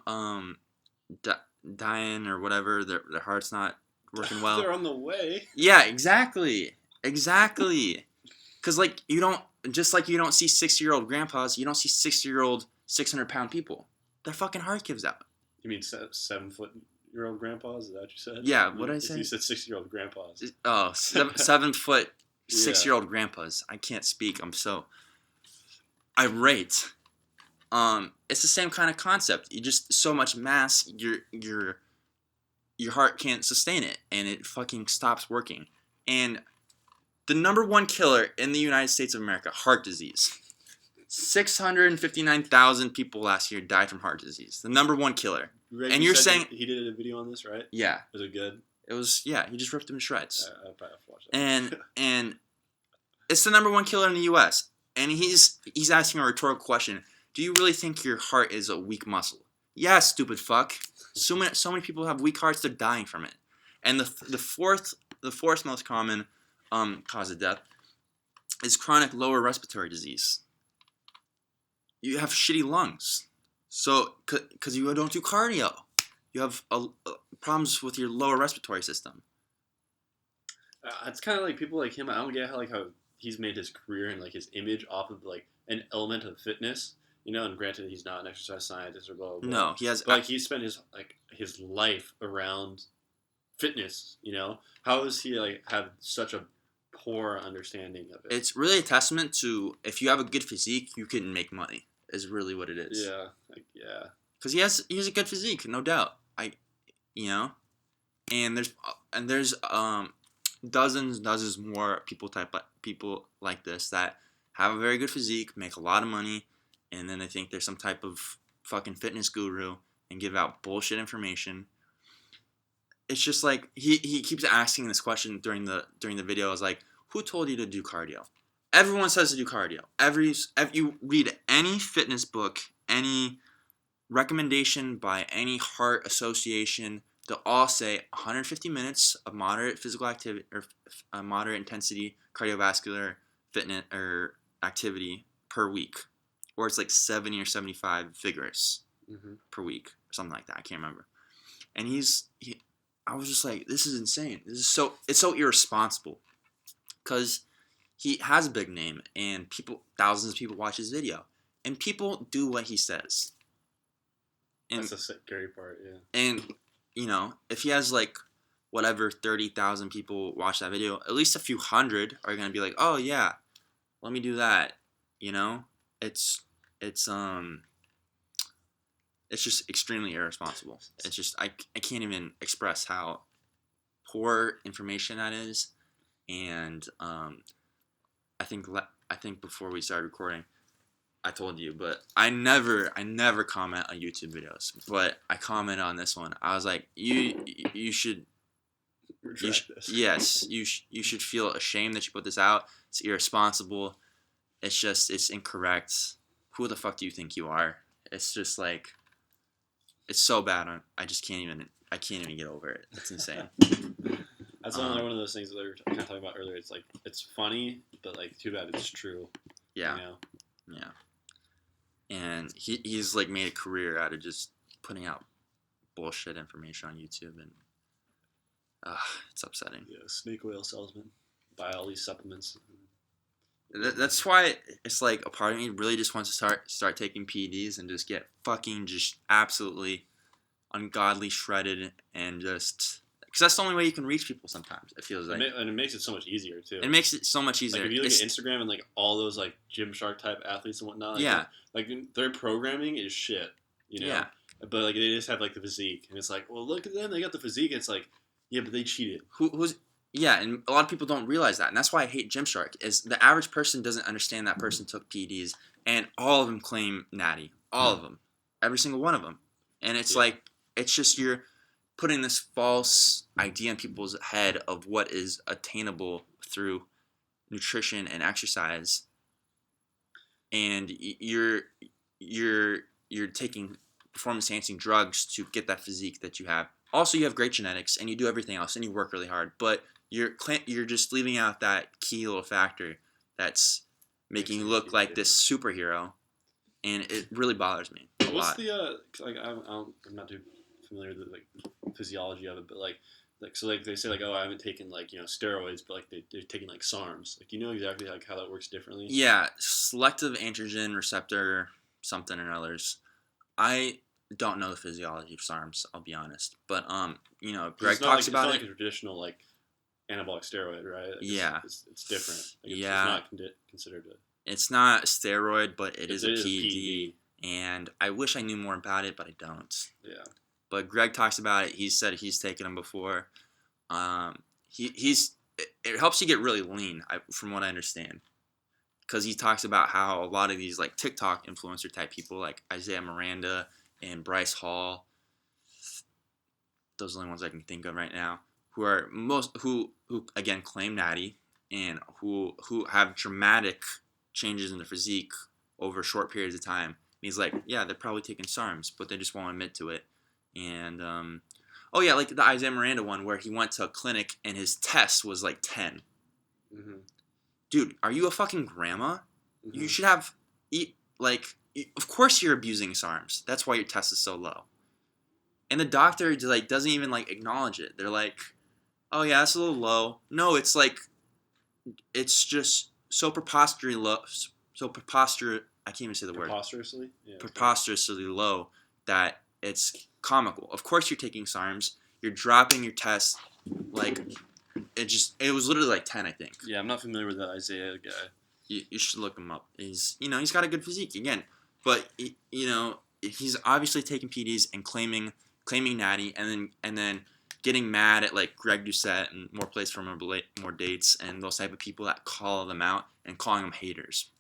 dying or whatever? Their heart's not working well. They're on the way. Yeah, exactly. Because like you don't see 60-year-old grandpas, you don't see 60-year-old 600-pound people. Their fucking heart gives out. You mean 7-foot-year-old grandpas? Is that what you said? Yeah. What did I say? You said 60-year-old grandpas. Oh, 7-foot 6-year-old grandpas. I can't speak. I'm so irate. It's the same kind of concept. You just so much mass, your heart can't sustain it, and it fucking stops working. And the number one killer in the United States of America, heart disease. 659,000 people last year died from heart disease. The number one killer. Right, and you're saying he did a video on this, right? Yeah. Was it good? It was. Yeah, he just ripped him to shreds. I probably have to watch that. And it's the number one killer in the U.S. And he's asking a rhetorical question. Do you really think your heart is a weak muscle? Yeah, stupid fuck. So many people have weak hearts. They're dying from it. And the fourth most common cause of death is chronic lower respiratory disease. You have shitty lungs. So, because you don't do cardio, you have problems with your lower respiratory system. It's kind of like people like him. I don't get how he's made his career and like his image off of like an element of fitness. You know, and granted, he's not an exercise scientist or blah blah. Blah. No, he has. But like he spent his life around fitness. You know, how does he have such a poor understanding of it? It's really a testament to if you have a good physique, you can make money. Is really what it is. Yeah, yeah. Because he has a good physique, no doubt. And there's dozens more people like this that have a very good physique, make a lot of money, and then they think they're some type of fucking fitness guru and give out bullshit information. It's just like he keeps asking this question during the video. Is like, who told you to do cardio? Everyone says to do cardio. If you read any fitness book, any recommendation by any heart association, they'll all say 150 minutes of moderate physical activity or moderate intensity cardiovascular fitness or activity per week, or it's like 70 or 75 vigorous per week or something like that. I can't remember. And I was just like, this is insane. It's so irresponsible because he has a big name and thousands of people watch his video and people do what he says. And, that's the scary part, yeah. And if he has like whatever 30,000 people watch that video, at least a few hundred are gonna be like, oh yeah, let me do that. It's just extremely irresponsible. It's just I can't even express how poor information that is. And I think before we started recording, I told you, but I never comment on YouTube videos. But I commented on this one. I was like, you should. Yes, you should feel ashamed that you put this out. It's irresponsible. It's incorrect. Who the fuck do you think you are? It's just like, it's so bad. I can't even get over it. It's insane. That's another one of those things that we were kind of talking about earlier. It's like, it's funny, but like, too bad it's true. Yeah. Yeah. And he's like made a career out of just putting out bullshit information on YouTube, and it's upsetting. Yeah, snake oil salesman. Buy all these supplements. That's why it's like a part of me really just wants to start taking PEDs and just get fucking just absolutely ungodly shredded and just because that's the only way you can reach people. Sometimes it feels like, And it makes it so much easier too. it makes it so much Like easier. if you look at Instagram and like all those like Gymshark type athletes and whatnot, Yeah, like their programming is shit, you know. yeah. But like they just have like the physique, and it's like, well, look at them, they got the physique. It's like, yeah, but they cheated. Who's yeah, and a lot of people don't realize that, and that's why I hate Gymshark. Is the average person doesn't understand that person took PEDs, and all of them claim natty, all of them, every single one of them, and it's like it's just you're putting this false idea in people's head of what is attainable through nutrition and exercise, and you're taking performance enhancing drugs to get that physique that you have. Also, you have great genetics and you do everything else and you work really hard, but you're just leaving out that key little factor that's making you look like this superhero, and it really bothers me a What's lot. the like I'm not too familiar with the like physiology of it, but like so like they say like, oh, I haven't taken like steroids, but like they're taking like SARMs. Like, do you know exactly like how that works differently? Yeah, selective androgen receptor something or others. I don't know the physiology of SARMs, I'll be honest, but Greg talks about it's not it. like a traditional like anabolic steroid, right? Like Yeah, it's different. Like it's yeah. not considered a. It's not a steroid, but it is a It is a PED, and I wish I knew more about it, but I don't. Yeah. But Greg talks about it. He said he's taken them before. He's it helps you get really lean, from what I understand, because he talks about how a lot of these like TikTok influencer type people, like Isaiah Miranda and Bryce Hall, those are the only ones I can think of right now, who again claim natty and who have dramatic changes in their physique over short periods of time. And he's like, yeah, they're probably taking SARMs, but they just won't admit to it. And oh yeah, like the Isaiah Miranda one where he went to a clinic and his test was like 10. Mm-hmm. Dude, are you a fucking grandma? Mm-hmm. You should have of course you're abusing SARMs. That's why your test is so low. And the doctor like doesn't even like acknowledge it. They're like, "Oh yeah, it's a little low." No, it's like it's just so preposterously low. So preposterous. I can't even say the word. Preposterously. Yeah. Preposterously low that it's comical. Of course, you're taking SARMs. You're dropping your test. Like it was literally like 10, I think. Yeah, I'm not familiar with that Isaiah guy. You should look him up. He's got a good physique again, but he's obviously taking PDs and claiming natty, and then getting mad at like Greg Doucette and more plays for more dates and those type of people that call them out and calling them haters.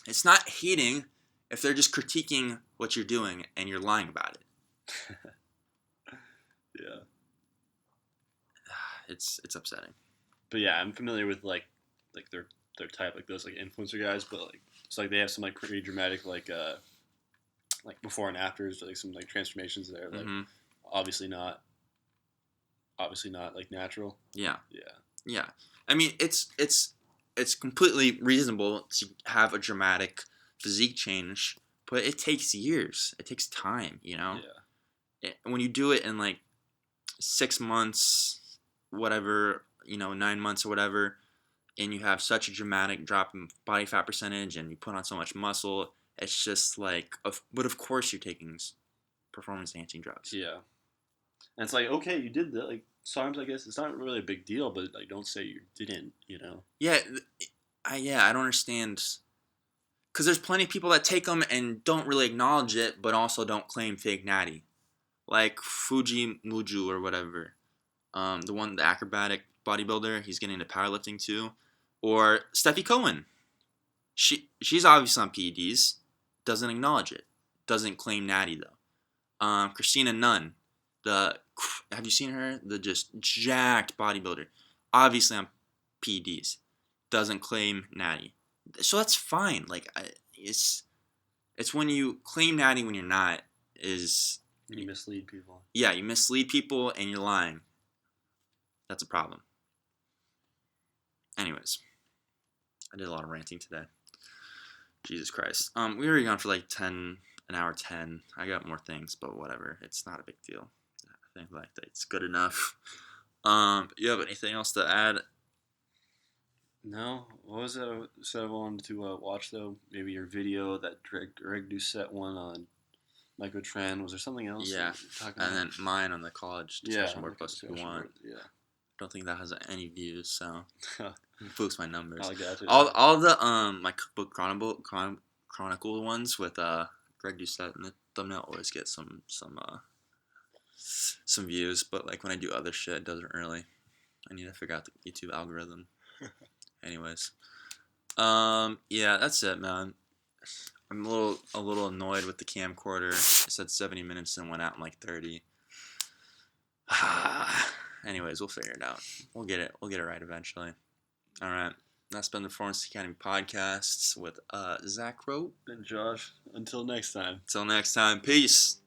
It's not hating if they're just critiquing what you're doing and you're lying about it. Yeah. It's upsetting. But yeah, I'm familiar with like their type, like those like influencer guys, but like it's like they have some like pretty dramatic like before and afters, like some like transformations there, like obviously not like natural. Yeah. Yeah. Yeah. I mean, it's completely reasonable to have a dramatic physique change, but it takes years. It takes time, Yeah. When you do it in like 6 months, whatever, 9 months or whatever, and you have such a dramatic drop in body fat percentage and you put on so much muscle, it's just like, but of course you're taking performance enhancing drugs. Yeah. And it's like, okay, you did that, like SARMs, I guess it's not really a big deal, but like don't say you didn't, Yeah, I don't understand. Because there's plenty of people that take them and don't really acknowledge it, but also don't claim fake natty. Like Fuji Muju or whatever. The acrobatic bodybuilder, he's getting into powerlifting too. Or Steffi Cohen. She's obviously on PEDs, doesn't acknowledge it. Doesn't claim natty though. Christina Nunn. Have you seen her? The just jacked bodybuilder. Obviously on PEDs. Doesn't claim natty. So that's fine. Like it's when you claim natty when you're not is you mislead people. Yeah, you mislead people and you're lying. That's a problem. Anyways, I did a lot of ranting today. Jesus Christ. We already gone for like an hour 10. I got more things, but whatever. It's not a big deal. I think like it's good enough. You have anything else to add? No, what was it? I said I wanted to watch though. Maybe your video that Greg Doucette one on MikeO'Hearn. Was there something else that Yeah, you're talking and about? then mine on the college Yeah, discussion board like a plus if you discussion want. board. Yeah. Don't think that has any views, so boosts my numbers. I got it. All the my cookbook chronicle ones with Greg Doucette in the thumbnail always get some views, but like when I do other shit, it doesn't really. I need to figure out the YouTube algorithm. Anyways, yeah, that's it, man. I'm a little annoyed with the camcorder. It said 70 minutes and went out in like 30. Anyways, we'll figure it out. We'll get it. We'll get it right eventually. All right. That's been the Florence Academy podcasts with Zach Rowe. And Josh, until next time. Until next time, peace.